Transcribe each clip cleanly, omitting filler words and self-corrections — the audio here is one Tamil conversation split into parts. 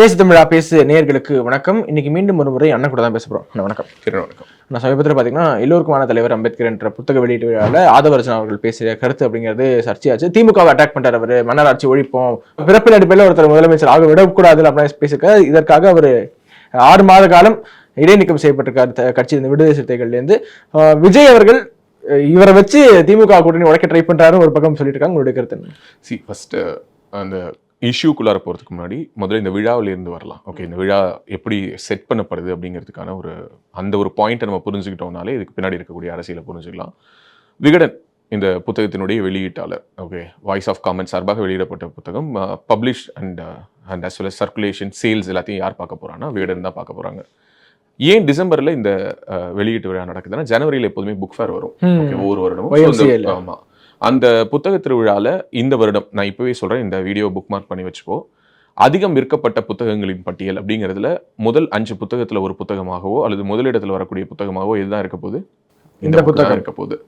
பேசு தமிழா பேசு நேயர்களுக்கு வணக்கம். இன்னைக்கு மீண்டும் ஒரு முறை அண்ணன் கூட தான் பேச போறோம். வணக்கம். வணக்கம். நான் சமீபத்தில் பார்த்தீங்கன்னா எல்லோருக்குமான தலைவர் அம்பேத்கர் என்ற புத்தக வெளியீட்டு விழாவில் ஆதவர்ஜன் அவர்கள் பேசிய கருத்து அப்படிங்கிறது சர்ச்சையாச்சு. திமுகவை அட்டாக் பண்றாரு அவர், மன்னராட்சி ஒழிப்போம், பிறப்பின் அடிப்படையில் ஒருத்தர் முதலமைச்சர் ஆக விடக்கூடாது அப்படின்னு பேசியிருக்காரு. இதற்காக அவர் 6 மாத காலம் இடைநீக்கம் செய்யப்பட்டிருக்காரு கட்சி இந்த விடுதலை சிறுத்தைகள்லேருந்து. விஜய் அவர்கள் இவரை வச்சு திமுக கூட்டணி உடைக்க ட்ரை பண்றாரு ஒரு பக்கம் சொல்லிட்டு இருக்காங்க. உங்களுடைய கருத்து என்ன? ஃபர்ஸ்ட் அந்த இஷ்யூக்குள்ளார போகிறதுக்கு முன்னாடி முதல்ல இந்த விழாவிலேருந்து வரலாம். ஓகே, இந்த விழா எப்படி செட் பண்ணப்படுது அப்படிங்கிறதுக்கான ஒரு பாயிண்ட்டை நம்ம புரிஞ்சுக்கிட்டோம்னாலே இதுக்கு பின்னாடி இருக்கக்கூடிய அரசியலை புரிஞ்சுக்கலாம். விகடன் இந்த புத்தகத்தினுடைய வெளியீட்டாளர். ஓகே, வாய்ஸ் ஆஃப் காமன்ஸ் சார்பாக வெளியிடப்பட்ட புத்தகம் publish and as well as circulation sales எல்லாத்தையும் யார் பார்க்க போகிறாங்கன்னா விகடன் தான் பார்க்க போகிறாங்க. ஏன் டிசம்பரில் இந்த வெளியீட்டு விழா நடக்குதுன்னா, ஜனவரியில் எப்போதுமே புக் ஃபேர் வரும். ஓகே, ஒவ்வொரு வருடமும். ஆமாம், அந்த புத்தக திருவிழாவில் இந்த வருடம் நான் இப்போவே சொல்கிறேன், இந்த வீடியோ புக் மார்க் பண்ணி வச்சுப்போ, அதிகம் விற்கப்பட்ட புத்தகங்களின் பட்டியல் அப்படிங்கிறதுல முதல் 5 புத்தகத்தில் ஒரு புத்தகமாகவோ அல்லது முதலிடத்தில் வரக்கூடிய புத்தகமாகவோ இதுதான் இருக்க போகுது, இந்த புத்தகம் இருக்க போகுது.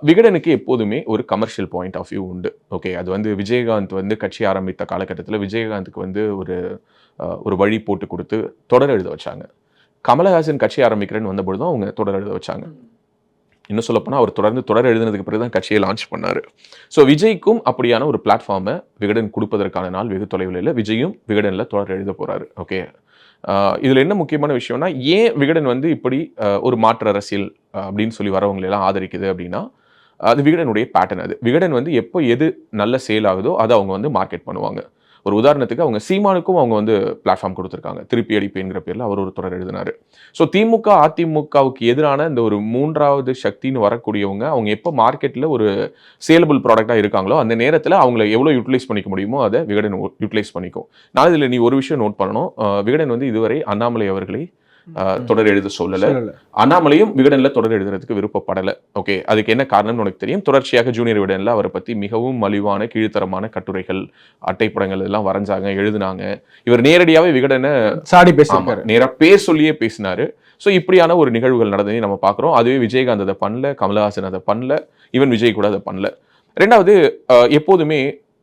விகடனுக்கு எப்போதுமே ஒரு கமர்ஷியல் பாயிண்ட் ஆஃப் வியூ உண்டு. ஓகே, அது விஜயகாந்த் கட்சி ஆரம்பித்த காலகட்டத்தில் விஜயகாந்துக்கு ஒரு வழி போட்டு கொடுத்து தொடர் எழுத வச்சாங்க. கமலஹாசன் கட்சி ஆரம்பிக்கிறேன்னு வந்தபொழுதும் அவங்க தொடர் எழுத வச்சாங்க. இன்னும் சொல்லப்போனால் அவர் தொடர் எழுதினதுக்கு பிறகு தான் கட்சியை லான்ச் பண்ணார். ஸோ விஜய்க்கும் அப்படியான ஒரு பிளாட்ஃபார்மை விகடன் கொடுப்பதற்கான நாள் வெகு தொலைவில் இல்லை. விஜயும் விகடனில் தொடர் எழுத போகிறாரு. ஓகே, இதில் என்ன முக்கியமான விஷயம்னா, ஏன் விகடன் இப்படி ஒரு மாற்று அரசியல் அப்படின்னு சொல்லி வரவங்களெல்லாம் ஆதரிக்குது அப்படின்னா, அது விகடனுடைய பேட்டர்ன். அது விகடன் எப்போ எது நல்ல சேல் ஆகுதோ அதை அவங்க மார்க்கெட் பண்ணுவாங்க. ஒரு உதாரணத்துக்கு அவங்க சீமானுக்கும் அவங்க பிளாட்ஃபார்ம் கொடுத்துருக்காங்க. திருப்பி அடிப்பேங்கிற பேரில் அவர் ஒரு தொடர் எழுதினார். ஸோ திமுக அதிமுகவுக்கு எதிரான இந்த ஒரு 3வது சக்தின்னு வரக்கூடியவங்க அவங்க எப்போ மார்க்கெட்டில் ஒரு சேலபிள் ப்ராடக்டாக இருக்காங்களோ அந்த நேரத்தில் அவங்கள எவ்வளோ யூட்டிலைஸ் பண்ணிக்க முடியுமோ அதை விகடன் யூட்டிலைஸ் பண்ணிக்கும். நான் இதில் நீ ஒரு விஷயம் நோட் பண்ணணும். விகடன் இதுவரை அண்ணாமலை அவர்களை தொடர் எழுத சொல்லல. அண்ணாமலையும் விகடன்ல தொடர் எழுதுறதுக்கு விருப்பப்படலை. ஓகே, அதுக்கு என்ன காரணம்னு உனக்கு தெரியும். தொடர்ச்சியாக ஜூனியர் விகடன்ல அவரை பத்தி மிகவும் மலிவான கீழ்த்தரமான கட்டுரைகள், அட்டைப்படங்கள் எல்லாம் வரைஞ்சாங்க, எழுதினாங்க. இவர் நேரடியாவே விகடனை சாடி பேசினாரு, நேரா பேர் சொல்லியே பேசினாரு. ஸோ இப்படியான ஒரு நிகழ்வுகள் நடந்ததை நம்ம பார்க்குறோம். அதுவே விஜயகாந்த் அதை பண்ணல, கமலஹாசன் அதை பண்ணல, ஈவன் விஜய் கூட அதை பண்ணல. ரெண்டாவது, எப்போதுமே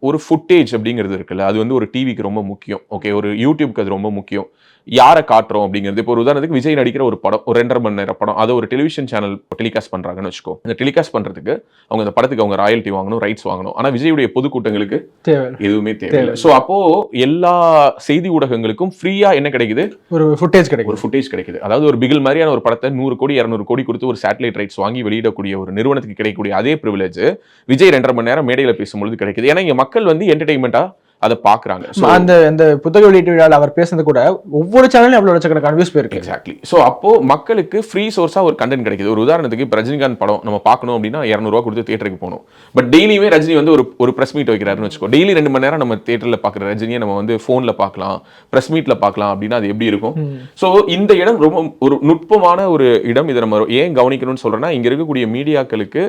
ஒரு ஃபுட்டேஜ் அப்படிங்கிறது இருக்குல்ல, அது ஒரு டிவிக்கு ரொம்ப முக்கியம். ஓகே, ஒரு யூடியூப்க்கு அது ரொம்ப முக்கியம். யாரை காட்டுறோம் அப்படிங்கிறது. இப்போ ஒரு உதாரணத்துக்கு விஜய் நடிக்கிற ஒரு படம், ஒரு 2.5 மணி நேரம் படம், அதை ஒரு டெலிவிஷன் சேனல் டெலிகாஸ்ட் பண்ணுறாங்கன்னு வச்சுக்கோ. அந்த டெலிகாஸ்ட் பண்ணுறதுக்கு அவங்க அந்த படத்துக்கு அவங்க ராயல்ட்டி வாங்கணும், ரைட்ஸ் வாங்கணும். ஆனால் விஜயுடைய பொதுக்கூட்டங்களுக்கு எதுவுமே தேவையில்லை. ஸோ அப்போ எல்லா செய்தி ஊடகங்களுக்கும் ஃப்ரீயா என்ன கிடைக்குது? ஒரு ஃபுட்டேஜ் கிடைக்குது. அதாவது ஒரு பிகில் மாதிரியான ஒரு படத்தை 100 கோடி 200 கோடி கொடுத்து ஒரு சேட்டலைட் ரைட்ஸ் வாங்கி வெளியிடக்கூடிய ஒரு நிறுவனத்துக்கு கிடைக்கக்கூடிய அதே ப்ரிவிலேஜ் விஜய் 2.5 மணி நேரம் மேடையில பேசும்பொழுது கிடைக்குது. ஏன்னா இங்க மக்கள் என்டர்டைன்மெண்டா அதை பாக்குறாங்க. அந்த புத்தக வெளியீட்டு விழாவில் அவர் பேசுறது கூட ஒவ்வொரு சேனலும் எவ்வளவு லட்சக்கணக்கான வியூஸ் போயிருக்கு. எக்ஸாக்ட்லி. ஸோ அப்போ மக்களுக்கு ஃப்ரீ சோர்ஸா ஒரு கண்டென்ட் கிடைக்குது. ஒரு உதாரணத்துக்கு இப்போ ரஜினிகாந்த் படம் நம்ம பார்க்கணும் அப்படின்னா 200 ரூபா கொடுத்து தியேட்டருக்கு போகணும். பட் டெய்லியுமே ரஜினி ஒரு பிரஸ் மீட் வைக்கிறாருன்னு வச்சுக்கோ. டெய்லி 2 மணி நேரம் நம்ம தியேட்டர்ல பார்க்குற ரஜினியை நம்ம ஃபோன்ல பார்க்கலாம், பிரஸ் மீட்ல பார்க்கலாம் அப்படின்னா அது எப்படி இருக்கும்? ஸோ இந்த இடம் ரொம்ப ஒரு நுட்பமான ஒரு இடம். இதை நம்ம ஏன் கவனிக்கணும்னு சொல்றேன்னா, இங்க இருக்கக்கூடிய மீடியாக்களுக்கு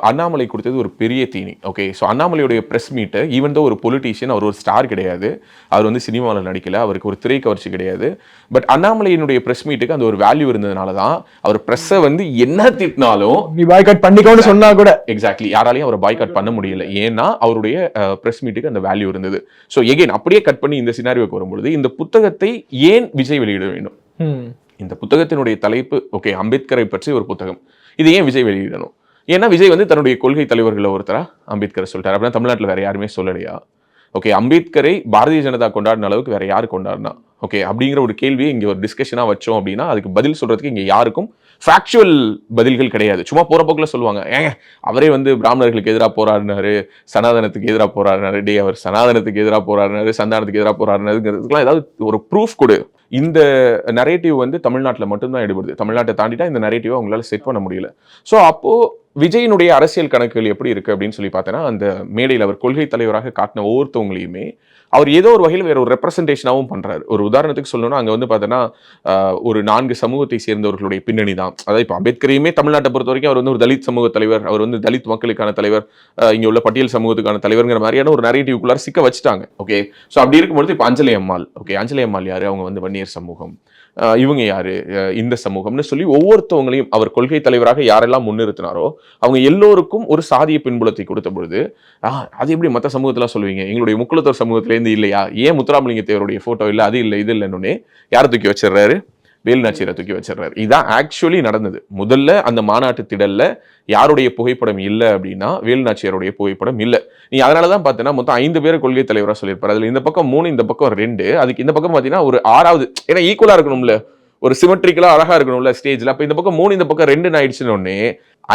அண்ணாமலை கொடுத்தது ஒரு பெரிய தீனி. ஓகே, ஸோ அண்ணாமலையுடைய ப்ரெஸ் மீட்டு, ஈவன் தான் ஒரு பொலிட்டீஷியன், அவர் ஒரு ஸ்டார் கிடையாது, அவர் சினிமாவில் நடிக்கல, அவருக்கு ஒரு திரை கவர்ச்சி கிடையாது. பட் அண்ணாமலையினுடைய ப்ரெஸ் மீட்டுக்கு அந்த ஒரு வேல்யூ இருந்ததுனால தான் அவர் ப்ரெஸ்ஸை என்ன திட்டினாலும் நீ பாய்காட் பண்ணிக்கோன்னு சொன்னா கூட எக்ஸாக்ட்லி யாராலையும் அவரை பாய்காட் பண்ண முடியல. ஏன்னா அவருடைய ப்ரெஸ் மீட்டுக்கு அந்த வேல்யூ இருந்தது. ஸோ எகைன் அப்படியே கட் பண்ணி இந்த சினாரியோக்கு வரும்பொழுது இந்த புத்தகத்தை ஏன் விஜய் வெளியிட வேண்டும்? இந்த புத்தகத்தினுடைய தலைப்பு ஓகே, அம்பேத்கரை பற்றி ஒரு புத்தகம். இது ஏன் விஜய் வெளியிடணும்? ஏன்னா விஜய் தன்னுடைய கொள்கை தலைவர்களை ஒருத்தரா அம்பேத்கரை சொல்லிட்டார். அப்படின்னா தமிழ்நாட்டில் வேற யாருமே சொல்லலையா? ஓகே, அம்பேத்கரை பாரதிய ஜனதா கொண்டாடின அளவுக்கு வேற யாரு கொண்டாடினா? ஓகே, அப்படிங்கிற ஒரு கேள்வியை இங்கே ஒரு டிஸ்கஷனாக வச்சோம் அப்படின்னா அதுக்கு பதில் சொல்றதுக்கு இங்கே யாருக்கும் ஃபேக்சுவல் பதில்கள் கிடையாது. சும்மா போற போக்கில் சொல்லுவாங்க, ஏங்க அவரே பிராமணர்களுக்கு எதிராக போராடினாரு, சனாதனத்துக்கு எதிராக போராடினாரு, அவர் சனாதனத்துக்கு எதிராக போராடினாரு, சந்தானத்துக்கு எதிராக போராடினாருங்கிறதுக்குலாம் ஏதாவது ஒரு ப்ரூஃப் கொடு. இந்த நரேட்டிவ் தமிழ்நாட்டில் மட்டும்தான் எடுபடுது. தமிழ்நாட்டை தாண்டிட்டா இந்த நரேட்டிவை அவங்களால செட் பண்ண முடியல. ஸோ அப்போ விஜயினுடைய அரசியல் கணக்குகள் எப்படி இருக்கு அப்படின்னு சொல்லி பார்த்தேன்னா, அந்த மேடையில் அவர் கொள்கை தலைவராக காட்டின ஒவ்வொருத்தவங்களையுமே அவர் ஏதோ ஒரு வகையில் வேற ஒரு ரெப்ரசன்டேஷனாகவும் பண்றாரு. ஒரு உதாரணத்துக்கு சொல்லணும்னா, அங்கே பார்த்தீங்கன்னா ஒரு 4 சமூகத்தை சேர்ந்தவர்களுடைய பின்னணி தான். அதாவது இப்போ அம்பேத்கரையுமே தமிழ்நாட்டை பொறுத்த வரைக்கும் அவர் ஒரு தலித் சமூக தலைவர், அவர் தலித் மக்களுக்கான தலைவர், இங்கே உள்ள பட்டியல் சமூகத்துக்கான தலைவர்ங்கிற மாதிரியான ஒரு நரேட்டிவ்க்குள்ளார சிக்க வச்சுட்டாங்க. ஓகே, ஸோ அப்படி இருக்கும்போது இப்போ அஞ்சலி அம்மாள். ஓகே, அஞ்சலி அம்மாள் யாரு? அவங்க வன்னியர் சமூகம். இவங்க யாரு, இந்த சமூகம்னு சொல்லி ஒவ்வொருத்தவங்களையும் அவர் கொள்கை தலைவராக யாரெல்லாம் முன்னிறுத்தினாரோ அவங்க எல்லோருக்கும் ஒரு சாதிய பின்புலத்தை கொடுத்த பொழுது அது எப்படி மற்ற சமூகத்தெல்லாம் சொல்லுவீங்க, எங்களுடைய முக்குலத்தோர் சமூகத்திலேருந்து இல்லையா, ஏன் முத்துராமலிங்க தேவருடைய போட்டோ இல்லை, அது இல்லை இது இல்லைன்னு யாரை தூக்கி வச்சிடுறாரு, வேலுநாச்சியாரை தூக்கி வச்சிடுறாரு. இதுதான் ஆக்சுவலி நடந்தது. முதல்ல அந்த மாநாட்டு திடல்ல யாருடைய புகைப்படம் இல்லை அப்படின்னா வேலுநாச்சியாருடைய புகைப்படம் இல்லை. நீ அதனாலதான் பார்த்தீங்கன்னா மொத்தம் 5 பேர் கொள்கை தலைவராக சொல்லியிருப்பாரு. அதுல இந்த பக்கம் 3, இந்த பக்கம் 2, அதுக்கு இந்த பக்கம் பார்த்தீங்கன்னா ஒரு 6வது, ஏன்னா ஈக்குவலா இருக்கணும்ல, ஒரு சிமெட்ரிக்கலா அழகா இருக்கணும்ல ஸ்டேஜ்ல. அப்ப இந்த பக்கம் 3, இந்த பக்கம் 2 ஆயிடுச்சுன்னு உடனே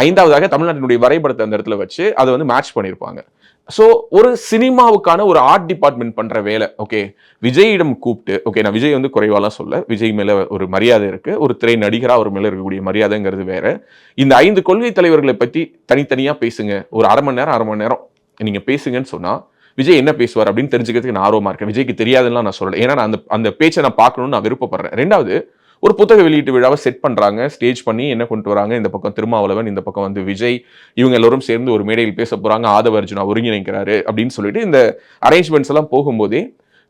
5வதாக தமிழ்நாட்டினுடைய வரைபடத்தை அந்த இடத்துல வச்சு அதை வந்து மேட்ச் பண்ணியிருப்பாங்க. ஸோ ஒரு சினிமாவுக்கான ஒரு ஆர்ட் டிபார்ட்மெண்ட் பண்ற வேலை. ஓகே, விஜயிடம் கூப்பிட்டு, ஓகே நான் விஜய் வந்து குறைவாலாம் சொல்ல, விஜய் மேல ஒரு மரியாதை இருக்கு, ஒரு திரை நடிகரா அவர் மேல இருக்கக்கூடிய மரியாதைங்கிறது வேற. இந்த 5 கொள்கை தலைவர்களை பத்தி தனித்தனியா பேசுங்க, ஒரு அரை மணி நேரம் நீங்க பேசுங்கன்னு சொன்னா விஜய் என்ன பேசுவார் அப்படின்னு தெரிஞ்சுக்கிறதுக்கு நான் ஆர்வமா இருக்கேன். விஜய்க்கு தெரியாதுன்னு நான் சொல்லல, ஏன்னா நான் அந்த பேச்சை நான் பார்க்கணும்னு நான் விருப்பப்படுறேன். 2வது, ஒரு புத்தக வெளியீட்டு விழாவை செட் பண்றாங்க, ஸ்டேஜ் பண்ணி என்ன கொண்டு வராங்க, இந்த பக்கம் திருமாவளவன், இந்த பக்கம் வந்து விஜய், இவங்க எல்லாரும் சேர்ந்து ஒரு மேடையில் பேச போறாங்க, ஆதவ அர்ஜுனா ஒருங்கிணைக்கிறாரு அப்படின்னு சொல்லிட்டு இந்த அரேஞ்ச்மெண்ட்ஸ் எல்லாம் போகும்போதே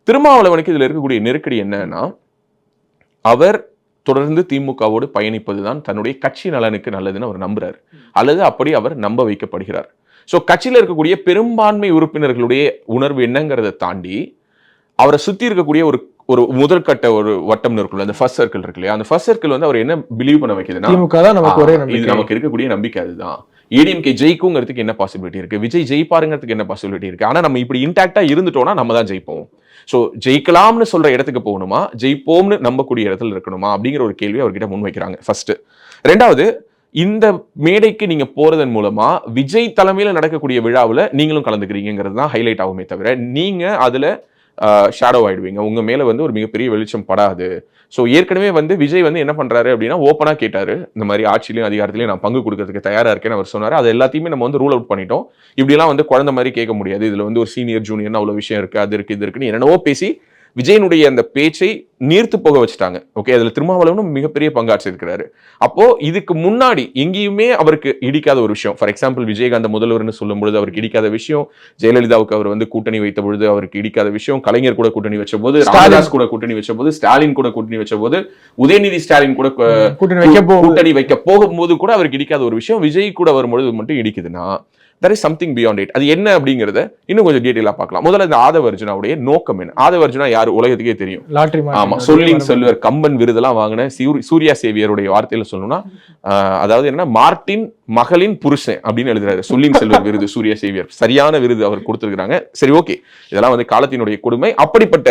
திருமாவளவனுக்கு இதுல இருக்கக்கூடிய நெருக்கடி என்னன்னா, அவர் தொடர்ந்து திமுகவோடு பயணிப்பதுதான் தன்னுடைய கட்சி நலனுக்கு நல்லதுன்னு அவர் நம்புறாரு, அல்லது அப்படி அவர் நம்ப வைக்கப்படுகிறார். ஸோ கட்சியில் இருக்கக்கூடிய பெரும்பான்மை உறுப்பினர்களுடைய உணர்வு என்னங்கிறத தாண்டி அவரை சுத்தி இருக்கக்கூடிய ஒரு முதற்கட்ட ஒரு வட்டம்னு இருக்குல்ல, அந்த ஃபர்ஸ்ட் சர்க்கிள் இருக்கு இல்லையா, அந்த ஃபர்ஸ்ட் சர்க்கிள் வந்து அவர் என்ன பிலீவ் பண்ண வைக்குதுன்னா, இது நமக்கு இருக்கக்கூடிய நம்பிக்கை அதுதான். ஏடிஎம்கே ஜெயிக்குங்கிறதுக்கு என்ன பாசிபிலிட்டி இருக்கு, விஜய் ஜெயிப்பாருங்கிறதுக்கு என்ன பாசிபிலிட்டி இருக்கு, ஆனா நம்ம இப்படி இன்டாக்டா இருந்துட்டோம்னா நம்ம தான் ஜெயிப்போம். ஸோ ஜெயிக்கலாம்னு சொல்ற இடத்துக்கு போகணுமா, ஜெயிப்போம்னு நம்பக்கூடிய இடத்துல இருக்கணுமா அப்படிங்கிற ஒரு கேள்வி அவர்கிட்ட முன்வைக்கிறாங்க ஃபர்ஸ்ட். 2வது, இந்த மேடைக்கு நீங்க போறதன் மூலமா விஜய் தலைமையில நடக்கக்கூடிய விழாவில் நீங்களும் கலந்துக்கிறீங்கிறது தான் ஹைலைட் ஆகுமே தவிர நீங்க அதுல ஷேடோ ஆயிடுவீங்க, உங்க மேல வந்து ஒரு மிகப்பெரிய வெளிச்சம் படாது. ஸோ ஏற்கனவே வந்து விஜய் வந்து என்ன பண்றாரு அப்படின்னா ஓப்பனா கேட்டாரு, இந்த மாதிரி ஆட்சியிலையும் அதிகாரத்திலையும் நான் பங்கு கொடுக்கறதுக்கு தயாரா இருக்கேன்னு அவர் சொன்னாரு. அது எல்லாத்தையுமே நம்ம வந்து ரூல் அவுட் பண்ணிட்டோம். இப்படிலாம் வந்து குழந்தை மாதிரி கேட்க முடியாது, இதுல வந்து ஒரு சீனியர் ஜூனியர்னு அவ்வளவு விஷயம் இருக்கு, அது இருக்கு இது இருக்குன்னு என்னவோ பேசி விஜயனுடைய அந்த பேச்சை நீர்த்து போக வச்சுட்டாங்க. ஓகே, அதுல திருமாவளவனும் மிகப்பெரிய பங்காற்றிருக்கிறாரு. அப்போ இதுக்கு முன்னாடி எங்கேயுமே அவருக்கு இடிக்காத ஒரு விஷயம், ஃபார் எக்ஸாம்பிள் விஜயகாந்த் முதல்வர்னு சொல்லும் பொழுது அவருக்கு இடிக்காத விஷயம், ஜெயலலிதாவுக்கு அவர் வந்து கூட்டணி வைத்த பொழுது அவருக்கு இடிக்காத விஷயம், கலைஞர் கூட கூட்டணி வச்ச போது, ராமதாஸ் கூட கூட்டணி வச்ச போது, ஸ்டாலின் கூட கூட்டணி வச்ச போது, உதயநிதி ஸ்டாலின் கூட கூட்டணி வைக்க போகும்போது கூட அவருக்கு இடிக்காத ஒரு விஷயம் விஜய் கூட வரும்பொழுது மட்டும் இடிக்குதுன்னா there is something beyond it. அது என்ன அப்படிங்கறத இன்னும் கொஞ்சம் டீடைலா பார்க்கலாம். முதல்ல இந்த ஆதவ அர்ஜுனாவுடைய நோக்கம் என்ன? ஆதவ அர்ஜுனா யாரு உலகத்துக்கே தெரியும், ஆமா, சொல்லின் செல்வர், கம்பன் விருதெல்லாம் வாங்கின சூர்யா சேவியருடைய வார்த்தையில சொல்லணும்னா அதாவது என்ன, மார்ட்டின் மகளின் புருஷன் அப்படின்னு எழுதுறாரு. சொல்லின் செல்வர் விருது சூர்யா சேவியர், சரியான விருது அவர் கொடுத்திருக்காங்க. சரி, ஓகே, இதெல்லாம் வந்து காலத்தினுடைய கொடுமை. அப்படிப்பட்ட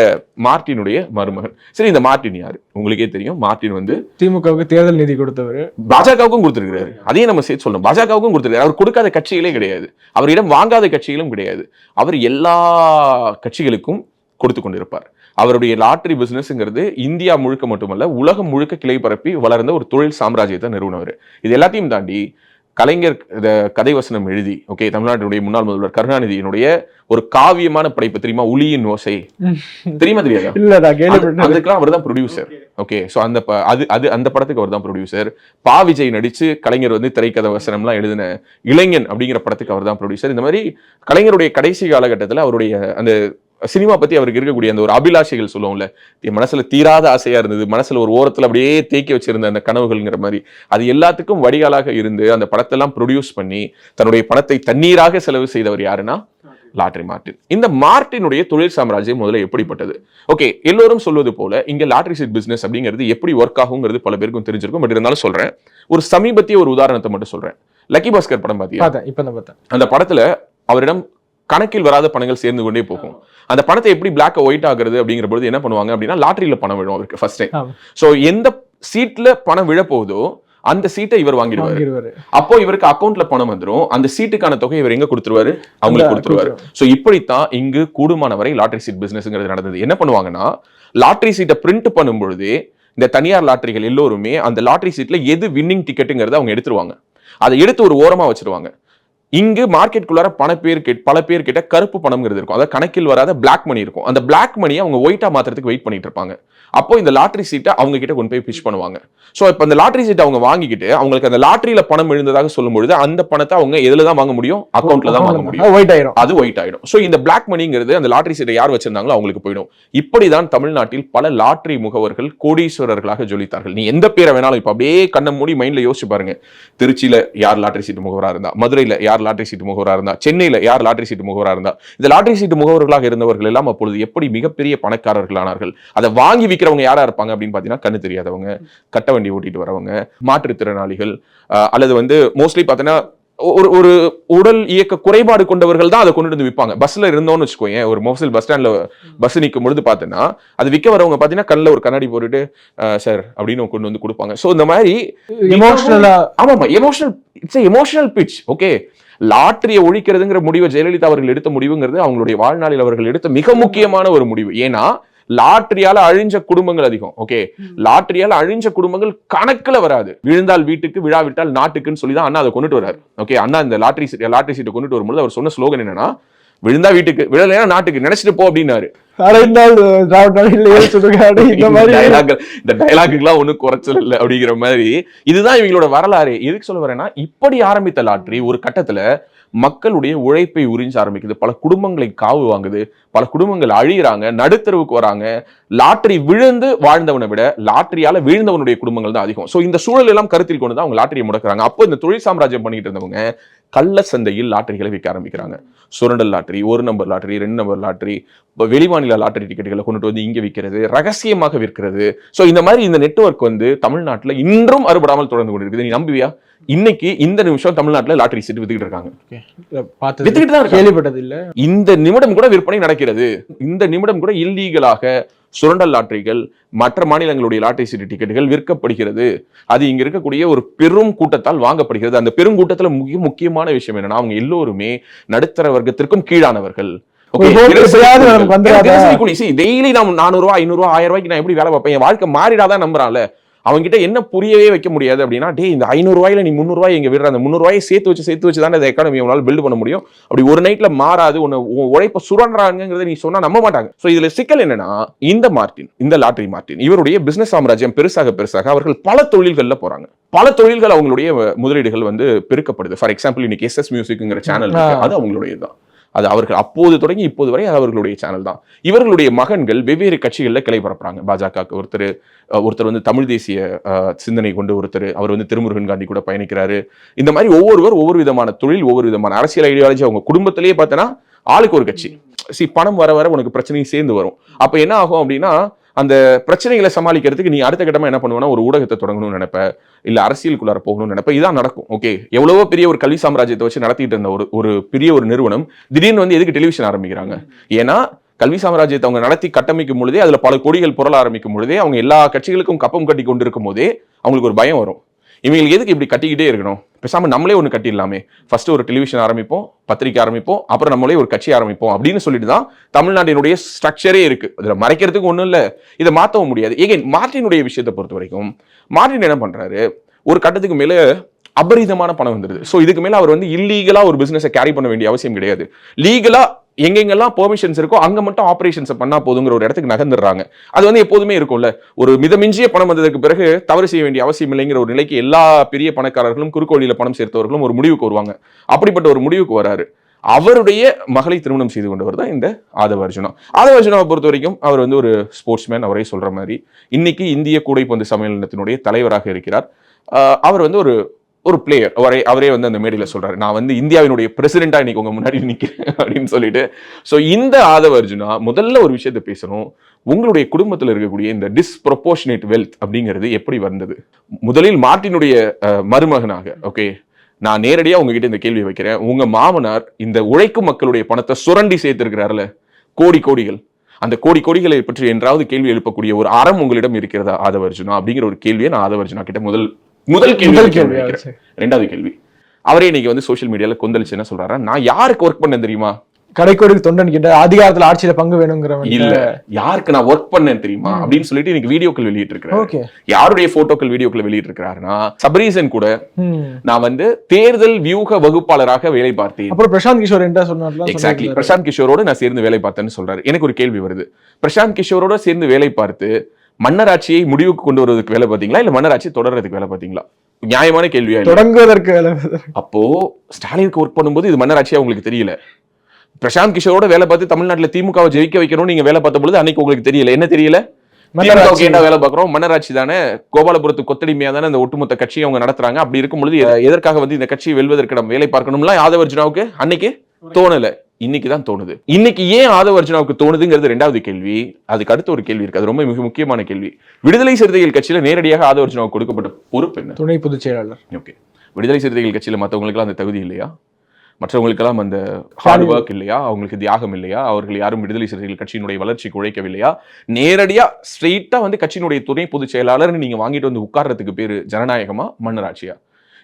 மார்ட்டினுடைய மருமகன். சரி, இந்த மார்ட்டின் யாரு உங்களுக்கே தெரியும். மார்ட்டின் வந்து திமுகவுக்கு தேர்தல் நிதி கொடுத்தவர், பாஜகவுக்கும் கொடுத்திருக்கிறாரு. அதையும் நம்ம சேர்த்து சொல்லணும், பாஜகவுக்கும் கொடுத்திருக்காரு. அவர் கொடுக்காத கட்சிகளே கிடையாது, அவரிடம் வாங்காத கட்சிகளும் கிடையாது. அவர் எல்லா கட்சிகளுக்கும் கொடுத்து கொண்டிருப்பார். அவருடைய லாட்டரி பிசினஸ்ங்கிறது இந்தியா முழுக்க மட்டுமல்ல உலகம் முழுக்க கிளை பரப்பி வளர்ந்த ஒரு தொழில் சாம்ராஜ்யத்தை நிறுவனவர். இது எல்லாத்தையும் தாண்டி கலைஞர் கதை வசனம் எழுதி, ஓகே, தமிழ்நாட்டினுடைய முன்னாள் முதல்வர் கருணாநிதியினுடைய ஒரு காவியமான படைப்பு தெரியுமா, உளியின் ஓசை, தெரியுமா தெரியாதா? அதுக்கெல்லாம் அவர் தான் ப்ரொடியூசர். ஓகே, ஸோ அந்த படத்துக்கு அவர் தான் ப்ரொடியூசர். பா விஜய் நடிச்சு கலைஞர் வந்து திரைக்கதை வசனம்லாம் எழுதின இளைஞன் அப்படிங்கிற படத்துக்கு அவர் தான் ப்ரொடியூசர். இந்த மாதிரி கலைஞருடைய கடைசி காலகட்டத்தில் அவருடைய அந்த சினிமா பத்தி அவருக்கு இருக்கக்கூடிய அந்த ஒரு அபிலாஷைகள் சொல்லுவோம்ல, என் மனசுல தீராத ஆசையா இருந்தது, மனசுல ஒரு ஓரத்துல அப்படியே தேக்கி வச்சிருந்த அந்த கனவுகள்ங்கிற மாதிரி, அது எல்லாத்துக்கும் வடிகாலாக இருந்து அந்த படத்தெல்லாம் ப்ரொடியூஸ் பண்ணி தன்னுடைய பணத்தை தண்ணீராக செலவு செய்தவர் யாருன்னா லாட்டரி மார்ட்டின். இந்த மார்ட்டினுடைய தொழில் சாம்ராஜ்யம் முதல்ல எப்படிப்பட்டது? ஓகே, எல்லோரும் சொல்வது போல இங்க லாட்டரி சீட் பிசினஸ் அப்படிங்கிறது எப்படி ஒர்க் ஆகுங்கிறது பல பேருக்கும் தெரிஞ்சிருக்கும். பட் இருந்தாலும் சொல்றேன், ஒரு சமீபத்திய ஒரு உதாரணத்தை மட்டும் சொல்றேன். லக்கி பாஸ்கர் படம் பாத்தீங்க, அந்த படத்துல அவரிடம் கணக்கில் வராத பணங்கள் சேர்ந்து கொண்டே போகும். அந்த பணத்தை எப்படி பிளாக் ஒயிட் ஆகுறது அப்படிங்கிற பொழுது என்ன பண்ணுவாங்க அப்படின்னா லாட்டரியில பணம் விழும் அவருக்கு ஃபர்ஸ்ட் டைம். சோ எந்த சீட்ல பணம் விழ போகுதோ அந்த சீட்டை இவர் வாங்கிடுவாரு. அப்போ இவருக்கு அக்கௌண்ட்ல பணம் வந்துடும். அந்த சீட்டுக்கான தொகை இவர் எங்க கொடுத்துருவாரு, அவங்களுக்கு கொடுத்துருவாரு. சோ இப்படித்தான் இங்கு கூடுமான வரை லாட்டரி சீட் பிசினஸ்ங்கிறது நடந்தது. என்ன பண்ணுவாங்கன்னா, லாட்டரி சீட்டை பிரிண்ட் பண்ணும் பொழுது இந்த தனியார் லாட்டரிகள் எல்லோருமே அந்த லாட்டரி சீட்ல எது வின்னிங் டிக்கெட்டுங்கிறத அவங்க எடுத்துருவாங்க. அதை எடுத்து ஒரு ஓரமா வச்சிருவாங்க. இங்கு மார்க்கெட்டுக்குள்ளார பல பேர் கிட்ட கருப்பு பணம்ங்கிறது இருக்கும், அதாவது கணக்கில் வராத பிளாக் மணி இருக்கும். அந்த பிளாக் மணியை அவங்க ஒயிட்டா மாத்துறதுக்கு வெயிட் பண்ணிட்டு இருப்பாங்க. அப்போ இந்த லாட்டரி சீட்டை அவங்க கிட்ட கொண்டு போய் பிச் பண்ணுவாங்க. ஸோ இப்போ அந்த லாட்டரி சீட்டை அவங்க வாங்கிக்கிட்டு அவங்களுக்கு அந்த லாட்டரியில பணம் விழுந்ததாக சொல்லும் பொழுது அந்த பணத்தை அவங்க எதுல தான் வாங்க முடியும், அக்கௌண்ட்ல தான் வாங்க முடியும், ஒயிட் ஆயிடும், அது ஒயிட் ஆயிடும். ஸோ இந்த பிளாக் மணிங்கிறது அந்த லாட்டரி சீட்டை யார் வச்சிருந்தாங்களோ அவங்களுக்கு போயிடும். இப்படிதான் தமிழ்நாட்டில் பல லாட்டரி முகவர்கள் கோடீஸ்வரர்களாக ஜொலித்தார்கள். நீ எந்த பேரை வேணாலும் இப்ப அப்படியே கண்ண மூடி மைண்ட்ல யோசிச்சு பாருங்க. திருச்சியில யார் லாட்டரி சீட்டு முகவரா இருந்தா, மதுரையில யார் லாட்டரி சீட்டு முகவரா இருந்தா, சென்னையில யார் லாட்டரி சீட்டு முகவரா இருந்தா, இந்த லாட்டரி சீட்டு முகவர்களாக இருந்தவர்கள் எல்லாம் அப்பொழுது எப்படி மிகப்பெரிய பணக்காரர்கள் ஆனார்கள். அதை வாங்கி விற்கிறவங்க யாரா இருப்பாங்க அப்படின்னு பாத்தீங்கன்னா, கண்ணு தெரியாதவங்க, கட்ட வண்டி ஓட்டிட்டு வரவங்க, மாற்றுத்திறனாளிகள், அல்லது வந்து மோஸ்ட்லி பாத்தீங்கன்னா ஒரு உடல் இயக்க குறைபாடு கொண்டவர்கள் தான் அதை கொண்டு வந்து விற்பாங்க. பஸ்ல இருந்தோம்னு வச்சுக்கோங்க, ஒரு மோசல் பஸ் ஸ்டாண்ட்ல பஸ் நிற்கும் பொழுது பாத்தீங்கன்னா அது விற்க வரவங்க பாத்தீங்கன்னா கண்ணில் ஒரு கண்ணாடி போட்டுட்டு சார் அப்படின்னு கொண்டு வந்து கொடுப்பாங்க. ஸோ இந்த மாதிரி எமோஷனலா, ஆமாமா, emotional, it's emotional pitch. Okay, லாட்டரியை ஒழிக்கிறதுங்கிற முடிவை ஜெயலலிதா அவர்கள் எடுத்த முடிவுங்கிறது அவங்களுடைய வாழ்நாளில் அவர்கள் எடுத்த மிக முக்கியமான ஒரு முடிவு. ஏன்னா லாட்டரியால அழிஞ்ச குடும்பங்கள் அதிகம். ஓகே, லாட்டரியால அழிஞ்ச குடும்பங்கள் கணக்குல வராது. விழுந்தால் வீட்டுக்கு, விழாவிட்டால் நாட்டுக்குன்னு சொல்லி தான் அண்ணா அதை கொண்டுட்டு வராரு. ஓகே, அண்ணா இந்த லாட்டரி சீட்டை கொண்டுட்டு வரும்போது அவர் சொன்ன ஸ்லோகன் என்னன்னா, விழுந்தா வீட்டுக்கு, விழலையா நாட்டுக்கு, நினைச்சிட்டு போ அப்படின்னாரு. இந்த டயலாக்குலாம் ஒன்னும் குறைச்சல் இல்லை அப்படிங்கிற மாதிரி. இதுதான் இவங்களோட வரலாறு. எதுக்கு சொல்ல வரேன்னா, இப்படி ஆரம்பித்த லாட்டரி ஒரு கட்டத்துல மக்களுடைய உழைப்பை உறிஞ்ச ஆரம்பிக்குது. பல குடும்பங்களை காவு வாங்குது, பல குடும்பங்கள் அழியிறாங்க, நடுத்தருவுக்கு வராங்க. லாட்டரி விழுந்து வாழ்ந்தவனை விட லாட்டரியால வீழ்ந்தவனுடைய குடும்பங்கள் தான் அதிகம். சோ இந்த சூழல் எல்லாம் கருத்தில் கொண்டு தான் அவங்க லாட்டரியை முடக்குறாங்க. அப்போ இந்த தொழில் சாம்ராஜ்யம் பண்ணிட்டு இருந்தவங்க கள்ள சந்தையில் லாட்டரிகளை விற்க ஆரம்பிக்கிறாங்க. சுரண்டல் lottery, 1 number lottery, 2 number lottery, வெளிமாநில லாட்டரி டிக்கெட்டுகளை கொண்டுட்டு வந்து இங்க விற்கிறது, ரகசியமாக விற்கிறது. சோ இந்த மாதிரி இந்த நெட்வொர்க் வந்து தமிழ்நாட்டுல இன்றும் அறுபடாமல் தொடர்ந்து கொண்டிருக்குது. நீ நம்புவியா? இன்னைக்கு இந்த நிமிஷம் தமிழ்நாட்டுல லாட்டரி சீட்டு வித்துக்கிட்டு இருக்காங்க. வித்துக்கிட்டு தான் கேள்விப்பட்டது இல்ல. இந்த நிமிடம் கூட விற்பனை நடக்கிறது. இந்த நிமிடம் கூட இல்லீகலாக சுரண்டல் லாட்டரிகள், மற்ற மாநிலங்களுடைய லாட்டரி சீட்டு டிக்கெட்டுகள் விற்கப்படுகிறது. அது இங்க இருக்கக்கூடிய ஒரு பெரும் கூட்டத்தால் வாங்கப்படுகிறது. அந்த பெரும் கூட்டத்துல முக்கியமான விஷயம் என்னன்னா, அவங்க எல்லோருமே நடுத்தர வர்க்கத்திற்கும் கீழானவர்கள். டெய்லி நான் 400 ரூபாய் 500 ரூபாய் 1000 ரூபாய்க்கு நான் எப்படி வேலை பார்ப்பேன், என் வாழ்க்கை மாறிடாதான் நம்புறான்ல. அவங்க கிட்ட என்ன புரியவே வைக்க முடியாது அப்படின்னா, டே இந்த 500 ரூபாயில நீ 300 ரூபாய் இங்க விடுற, அந்த 300 ரூபாயை சேர்த்து வச்சு தான் இந்த எக்கானமி உங்களால பில்ட் பண்ண முடியும். அப்படி ஒரு நைட்ல மாறாது. உழைப்ப சுரண்டாங்கிறத நீ சொன்னா நம்ப மாட்டாங்க. சோ இதுல சிக்கல் என்னன்னா, இந்த லாட்டரி மார்ட்டின் இவருடைய பிசினஸ் சாம்ராஜ்யம் பெருசாக அவர்கள் பல தொழில்கள்ல போறாங்க. பல தொழில்கள் அவங்களுடைய முதலீடுகள் வந்து பெருக்கப்படுது. ஃபார் எக்ஸாம்பிள், இன்னைக்கு SS மியூசிக்ங்கிற சேனல் அது அவங்களுடையதுதான். அது அவர்கள் அப்போது தொடங்கி இப்போது வரை அவர்களுடைய சேனல் தான். இவர்களுடைய மகன்கள் வெவ்வேறு கட்சிகளில் கிளை பரப்புறாங்க. பாஜக ஒருத்தர் வந்து தமிழ் தேசிய சிந்தனை கொண்டு ஒருத்தர், அவர் வந்து திருமுருகன் காந்தி கூட பயணிக்கிறாரு. இந்த மாதிரி ஒவ்வொரு விதமான தொழில், ஒவ்வொரு விதமான அரசியல் ஐடியாலஜி. அவங்க குடும்பத்திலேயே பார்த்தோன்னா ஆளுக்கு ஒரு கட்சி. பணம் வர உனக்கு பிரச்சனையும் சேர்ந்து வரும். அப்ப என்ன ஆகும் அப்படின்னா, அந்த பிரச்சனைகளை சமாளிக்கிறதுக்கு நீ அடுத்த கட்டமா என்ன பண்ணுவேன்னா, ஒரு ஊடகத்தை தொடங்கணும்னு நினைப்ப, இல்ல அரசியலுக்குள்ளார போகணும்னு நினைப்ப. இதான் நடக்கும். ஓகே, எவ்வளவோ பெரிய ஒரு கல்வி சாம்ராஜ்யத்தை வச்சு நடத்திட்டு இருந்த ஒரு பெரிய ஒரு நிறுவனம் திடீர்னு வந்து எதுக்கு டெலிவிஷன் ஆரம்பிக்கிறாங்க? ஏன்னா கல்வி சாம்ராஜ்யத்தை அவங்க நடத்தி கட்டமைக்கும் பொழுதே, அதுல பல கோடிகள் பொருள ஆரம்பிக்கும் பொழுதே, அவங்க எல்லா கட்சிகளுக்கும் கப்பம் கட்டி கொண்டு இருக்கும் போதே அவங்களுக்கு ஒரு பயம் வரும். இவங்களுக்கு எதுக்கு இப்படி கட்டிக்கிட்டே இருக்கணும், பேசாம நம்மளே ஒன்று கட்டிடலாமே, ஃபர்ஸ்ட் ஒரு டெலிவிஷன் ஆரம்பிப்போம், பத்திரிகை ஆரம்பிப்போம், அப்புறம் நம்மளே ஒரு கட்சி ஆரம்பிப்போம் அப்படின்னு சொல்லிட்டு தான் தமிழ்நாட்டினுடைய ஸ்ட்ரக்சரே இருக்கு. இதுல மறைக்கிறதுக்கு ஒன்றும் இல்லை, இதை மாற்றவும் முடியாது. ஏன் மார்ட்டினுடைய விஷயத்தை பொறுத்த வரைக்கும், மார்ட்டின் என்ன பண்றாரு, ஒரு கட்டத்துக்கு மேல அபரிதமான பணம் வந்துருது. ஸோ இதுக்கு மேல அவர் வந்து இல்லீகலா ஒரு பிசினஸை கேரி பண்ண வேண்டிய அவசியம் கிடையாது. லீகலா எங்கெங்கெல்லாம் பெர்மிஷன்ஸ் இருக்கோ அங்க மட்டும் ஆபரேஷன்ஸ் பண்ணா போதுங்கிற ஒரு இடத்துக்கு நகர்ந்துடுறாங்க. அது வந்து எப்போதுமே இருக்கும்ல, ஒரு மிதமிஞ்சிய பணம் வந்ததுக்கு பிறகு தவறு செய்ய வேண்டிய அவசியம் இல்லைங்கிற ஒரு நிலைக்கு எல்லா பெரிய பணக்காரர்களும் குறுக்கோளியில பணம் சேர்த்தவர்களும் ஒரு முடிவுக்கு வருவாங்க. அப்படிப்பட்ட ஒரு முடிவுக்கு வராரு. அவருடைய மகளை திருமணம் செய்து கொண்டவர் தான் இந்த ஆதவ அர்ஜுனா. ஆதவ அர்ஜுனாவை பொறுத்த வரைக்கும் அவர் வந்து ஒரு ஸ்போர்ட்ஸ்மேன். அவரே சொல்ற மாதிரி இன்னைக்கு இந்திய கூடைப்பந்து சம்மேளனத்தினுடைய தலைவராக இருக்கிறார். அவர் வந்து ஒரு பிளேயர். அவரே வந்து அந்த மேடையில சொல்றாரு, நான் வந்து இந்தியாவினுடைய பிரசிடென்டா இன்னைக்கு உங்க முன்னாடி நிக்கிறேன் அப்படின்னு சொல்லிட்டு. சோ இந்த ஆதவ அர்ஜுனா முதல்ல ஒரு விஷயத்தை பேசணும். உங்களுடைய குடும்பத்தில் இருக்கக்கூடிய இந்த டிஸ்ப்ரொபோர்ஷனேட் வெல்த் அப்படிங்கிறது எப்படி வந்தது? முதலில் மார்ட்டினுடைய மருமகனாக, ஓகே, நான் நேரடியா உங்ககிட்ட இந்த கேள்வி வைக்கிறேன். உங்க மாமனார் இந்த உழைக்கும் மக்களுடைய பணத்தை சுரண்டி சேர்த்திருக்கிறாருல, கோடிகள், அந்த கோடிகளை பற்றி என்றாவது கேள்வி எழுப்பக்கூடிய ஒரு அறம் உங்களிடம் இருக்கிறதா ஆதவ அர்ஜுனா அப்படிங்கிற ஒரு கேள்வியை நான் ஆதவ அர்ஜுனா கிட்ட முதல் கேள்வி. ரெண்டாவது கேள்வி, அவரே இன்னைக்கு வந்து சோசியல் மீடியால கொந்தளிச்சு என்ன சொல்றாரு, நான் யாருக்கு ஒர்க் பண்ண தெரியுமா, கடைக்கோடிக்கு தொண்டன் கிட்ட அதிகாரத்துல ஆட்சியில பங்கு வேணுங்கிறவன் இல்ல யாருக்கு நான் ஒர்க் பண்ணேன் தெரியுமா அப்படின்னு சொல்லிட்டு எனக்கு வீடியோக்கள் வெளியிட்டு இருக்கிறேன். ஓகே, யாருடைய போட்டோக்கள் வீடியோக்கள் வெளியிட்டு இருக்கிறாருன்னா சபரீசன் கூட நான் வந்து தேர்தல் வியூக வகுப்பாளராக வேலை பார்த்தேன். அப்புறம் பிரசாந்த் கிஷோர் என்ன சொன்னார்ல, எக்ஸாக்ட்லி பிரசாந்த் கிஷோரோட நான் சேர்ந்து வேலை பார்த்தேன்னு சொல்றாரு. எனக்கு ஒரு கேள்வி வருது, பிரசாந்த் கிஷோரோட சேர்ந்து வேலை பார்த்து மன்னராட்சியை முடிவுக்கு கொண்டு வருவதற்கு வேலை பார்த்தீங்களா இல்ல மன்னராட்சி தொடர்றதுக்கு வேலை பார்த்தீங்களா? நியாயமான கேள்வியா? தொடங்குவதற்கு வேலை. அப்போ ஸ்டாலினுக்கு ஒர்க் பண்ணும்போது இது மன்னராட்சியா உங்களுக்கு தெரியல. பிரசாந்த் கிஷோரோட வேலை பார்த்து தமிழ்நாட்டில் திமுகவை ஜெயிக்க வைக்கணும் நீங்க வேலை பார்த்த பொழுது அன்னைக்கு உங்களுக்கு தெரியல. என்ன தெரியல? கேட்டா வேலை பார்க்கிறோம், மன்னராட்சி தானே, கோபாலபுரத்து கொத்தடிமையா தானே அந்த ஒட்டுமொத்த கட்சியை அவங்க நடத்துறாங்க. அப்படி இருக்கும் பொழுது எதற்காக வந்து இந்த கட்சியை வெல்வதற்கு நம்ம வேலை பார்க்கணும்லாம் ஆதவ அர்ஜுனாவுக்கு அன்னைக்கு தோணல. இன்னைக்குதான் தோணுது. இன்னைக்கு ஏன் ஆதவ அர்ஜுனாவுக்கு தோணுதுங்கிறது ரெண்டாவது கேள்வி. அதுக்கு அடுத்த ஒரு கேள்வி இருக்கு, அது ரொம்ப மிக முக்கியமான கேள்வி. விடுதலை சிறுத்தைகள் கட்சியில நேரடியாக ஆதவ அர்ஜுனாவுக்கு கொடுக்கப்பட்ட பொறுப்பு என்ன? துணை பொதுச் செயலாளர். ஓகே, விடுதலை சிறுத்தைகள் கட்சியில மற்றவங்களுக்கு அந்த தகுதி இல்லையா? மற்றவங்களுக்கெல்லாம் அந்த ஹார்ட் ஒர்க் இல்லையா? அவங்களுக்கு தியாகம் இல்லையா? அவர்கள் யாரும் விடுதலை சிறுத்தைகள் கட்சியினுடைய வளர்ச்சிக்கு உழைக்கவில்லையா? நேரடியா ஸ்ட்ரெயிட்டா வந்து கட்சியினுடைய துணை பொதுச் செயலாளர் நீங்க வாங்கிட்டு வந்து உட்கார்றதுக்கு பேரு ஜனநாயகமா மன்னராட்சியா?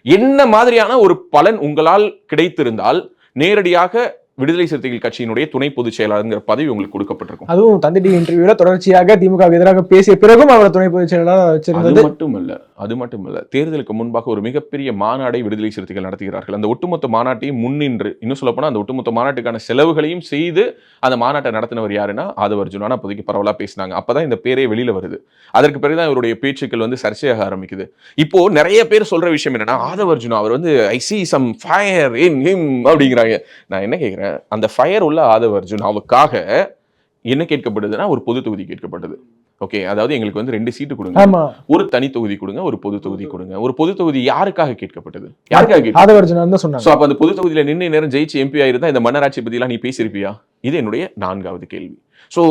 என்ன மாதிரியான ஒரு பலன் உங்களால் கிடைத்திருந்தால் நேரடியாக விடுதலை சிறுத்தைகள் கட்சியினுடைய துணை பொதுச் செயலாளர் பதவி உங்களுக்கு கொடுக்கப்பட்டிருக்கும்? அதுவும் தந்தி டிவி இன்டர்வியூல தொடர்ச்சியாக திமுக எதிராக பேசிய பிறகும் அவர் துணை பொதுச் செயலாளர் வச்சிருந்தது அது மட்டுமல்ல, தேர்தலுக்கு முன்பாக ஒரு மிகப்பெரிய மாநாடை விடுதலை சிறுத்தைகள் நடத்துகிறார்கள். அந்த ஒட்டுமொத்த மாநாட்டையும் முன்னின்று, இன்னும் சொல்ல போனா அந்த ஒட்டுமொத்த மாநாட்டுக்கான செலவுகளையும் செய்து அந்த மாநாட்டை நடத்தினவர் யாருன்னா ஆதவ அர்ஜுனா. அப்போதைக்கு பரவலா பேசினாங்க. அப்பதான் இந்த பேரே வெளியில வருது. அதற்கு பிறகுதான் இவருடைய பேச்சுக்கள் வந்து சர்ச்சையாக ஆரம்பிக்குது. இப்போ நிறைய பேர் சொல்ற விஷயம் என்னன்னா, ஆதவ அர்ஜுனா அவர் வந்து ஐ see some fire in him அப்படிங்கிறாங்க. நான் என்ன கேட்கிறேன், அந்த ஃபயர் உள்ள ஆதவ அர்ஜுனாவுக்காக என்ன கேட்கப்படுதுன்னா ஒரு பொது தொகுதி கேட்கப்பட்டது. ஓகே, அதாவது எங்களுக்கு வந்து 2 சீட்டு கொடுங்க, ஒரு தனி தொகுதி கொடுங்க, ஒரு பொது தொகுதி கொடுங்க. ஒரு பொது தொகுதி யாருக்காக கேட்கப்பட்டது? யாருக்காக? ஆதவ அர்ஜுனா தான் சொன்னாங்க. சோ அப்ப அந்த பொது தொகுதியில நின்று நேரம் ஜெயிச்சு எம்பி ஆயிருந்தா இந்த மன்னராட்சி பத்தி எல்லாம் நீ பேசியிருப்பியா? இது என்னுடைய 4வது கேள்வி. சோ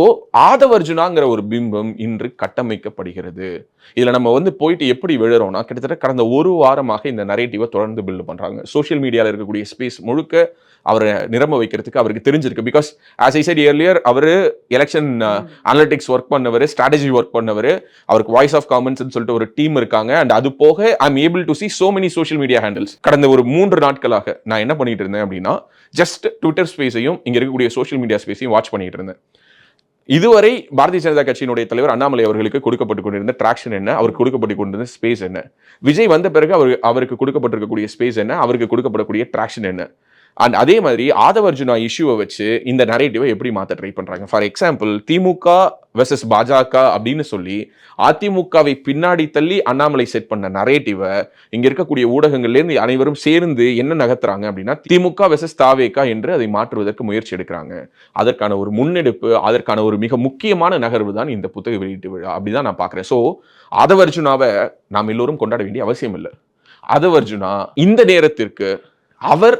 ஆதவ அர்ஜுனாங்கிற ஒரு பிம்பம் இன்று கட்டமைக்கப்படுகிறது. இதுல நம்ம வந்து போயிட்டு எப்படி விழுறோம்னா, கிட்டத்தட்ட கடந்த ஒரு வாரமாக இந்த நரேட்டிவை தொடர்ந்து பில்ட் பண்றாங்க. சோசியல் மீடியால இருக்கக்கூடிய ஸ்பேஸ் முழுக்க அவரை நிரம்ப வைக்கிறதுக்கு அவருக்கு தெரிஞ்சிருக்கு. Because as I set earlier, அவரு எலெக்ஷன் அனலிட்டிக்ஸ் ஒர்க் பண்ணவர், ஸ்ட்ராட்டஜி ஒர்க் பண்ணவர், அவருக்கு வாய்ஸ் ஆஃப் காமன்ஸ் சொல்லிட்டு ஒரு டீம் இருக்காங்க. அண்ட் அது போக I am able to see so many social media handles. கடந்த ஒரு 3 நாட்களாக நான் என்ன பண்ணிட்டு இருந்தேன் அப்படின்னா, ஜஸ்ட் ட்விட்டர் ஸ்பேஸையும் இங்க இருக்கக்கூடிய சோஷியல் மீடியா ஸ்பேஸையும் வாட்ச் பண்ணிட்டு இருந்தேன். இதுவரை பாரதிய ஜனதா கட்சியினுடைய தலைவர் அண்ணாமலை அவர்களுக்கு கொடுக்கப்பட்டு கொண்டிருந்த டிராக்ஷன் என்ன, அவருக்கு கொடுக்கப்பட்டு கொண்டிருந்த ஸ்பேஸ் என்ன, விஜய் வந்த பிறகு அவருக்கு கொடுக்கப்பட்டிருக்கக்கூடிய ஸ்பேஸ் என்ன, அவருக்கு கொடுக்கப்படக்கூடிய டிராக்ஷன் என்ன, அண்ட் அதே மாதிரி ஆதவ அர்ஜுனா இஷ்யூவை வச்சு இந்த நரேட்டிவை எப்படி மாற்ற ட்ரை பண்றாங்க. ஃபார் எக்ஸாம்பிள், திமுக வெர்சஸ் பாஜக அப்படின்னு சொல்லி அதிமுகவை பின்னாடி தள்ளி அண்ணாமலை செட் பண்ண நரேட்டிவை இங்க இருக்கக்கூடிய ஊடகங்கள்ல இருந்து அனைவரும் சேர்ந்து என்ன நகர்த்துறாங்க அப்படின்னா, திமுக வெர்சஸ் தாவேகா என்று அதை மாற்றுவதற்கு முயற்சி எடுக்கிறாங்க. அதற்கான ஒரு முன்னெடுப்பு, அதற்கான ஒரு மிக முக்கியமான நகர்வு தான் இந்த புத்தக வெளியீட்டு விழா. அப்படிதான் நான் பாக்குறேன். சோ ஆதவ அர்ஜுனாவை நாம் எல்லோரும் கொண்டாட வேண்டிய அவசியம் இல்லை. ஆதவ அர்ஜுனா இந்த நேரத்திற்கு அவர்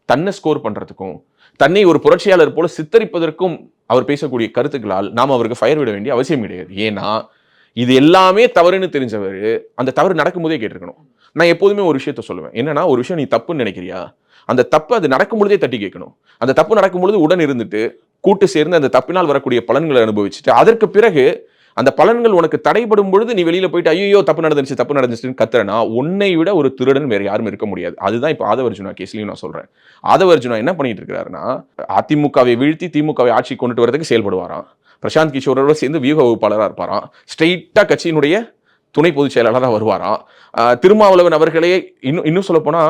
தன்னை ஸ்கோர் பண்றதுக்கும் தன்னை ஒரு புரட்சியாளர் போல சித்தரிப்பதற்கும் அவர் பேசக்கூடிய கருத்துக்களால் நாம் அவருக்கு ஃபயர் விட வேண்டிய அவசியம் கிடையாது. ஏன்னா இது எல்லாமே தவறுன்னு தெரிஞ்சவர் அந்த தவறு நடக்கும்போதே கேட்டிருக்கணும். நான் எப்போதுமே ஒரு விஷயத்த சொல்லுவேன், என்னன்னா ஒரு விஷயம் நீ தப்புன்னு நினைக்கிறியா, அந்த தப்பு அது நடக்கும் பொழுதே தட்டி கேட்கணும். அந்த தப்பு நடக்கும் பொழுது உடன் இருந்துட்டு கூட்டு சேர்ந்து அந்த தப்பினால் வரக்கூடிய பலன்களை அனுபவிச்சுட்டு அதற்கு பிறகு அந்த பலன்கள் உனக்கு தடைபடும் பொழுது நீ வெளியில போயிட்டு ஐயோ தப்பு நடந்துச்சுன்னு கத்துறனா, உன்னை விட ஒரு திருடன் வேற யாரும் இருக்க முடியாது. அதுதான் இப்ப ஆதவ அர்ஜுனா கேஸ்லயும் நான் சொல்றேன். ஆதவ அர்ஜுனா என்ன பண்ணிட்டு இருக்கிறாருன்னா, அதிமுகவை வீழ்த்தி திமுகவை ஆட்சி கொண்டுட்டு வரதுக்கு செயல்படுவாராம். பிரசாந்த் கிஷோரோட சேர்ந்து வியூக வகுப்பாளராக இருப்பாராம். ஸ்ட்ரெயிட்டா கட்சியினுடைய துணை பொதுச் செயலாளராக வருவாராம். திருமாவளவன் அவர்களே இன்னும் சொல்ல போனா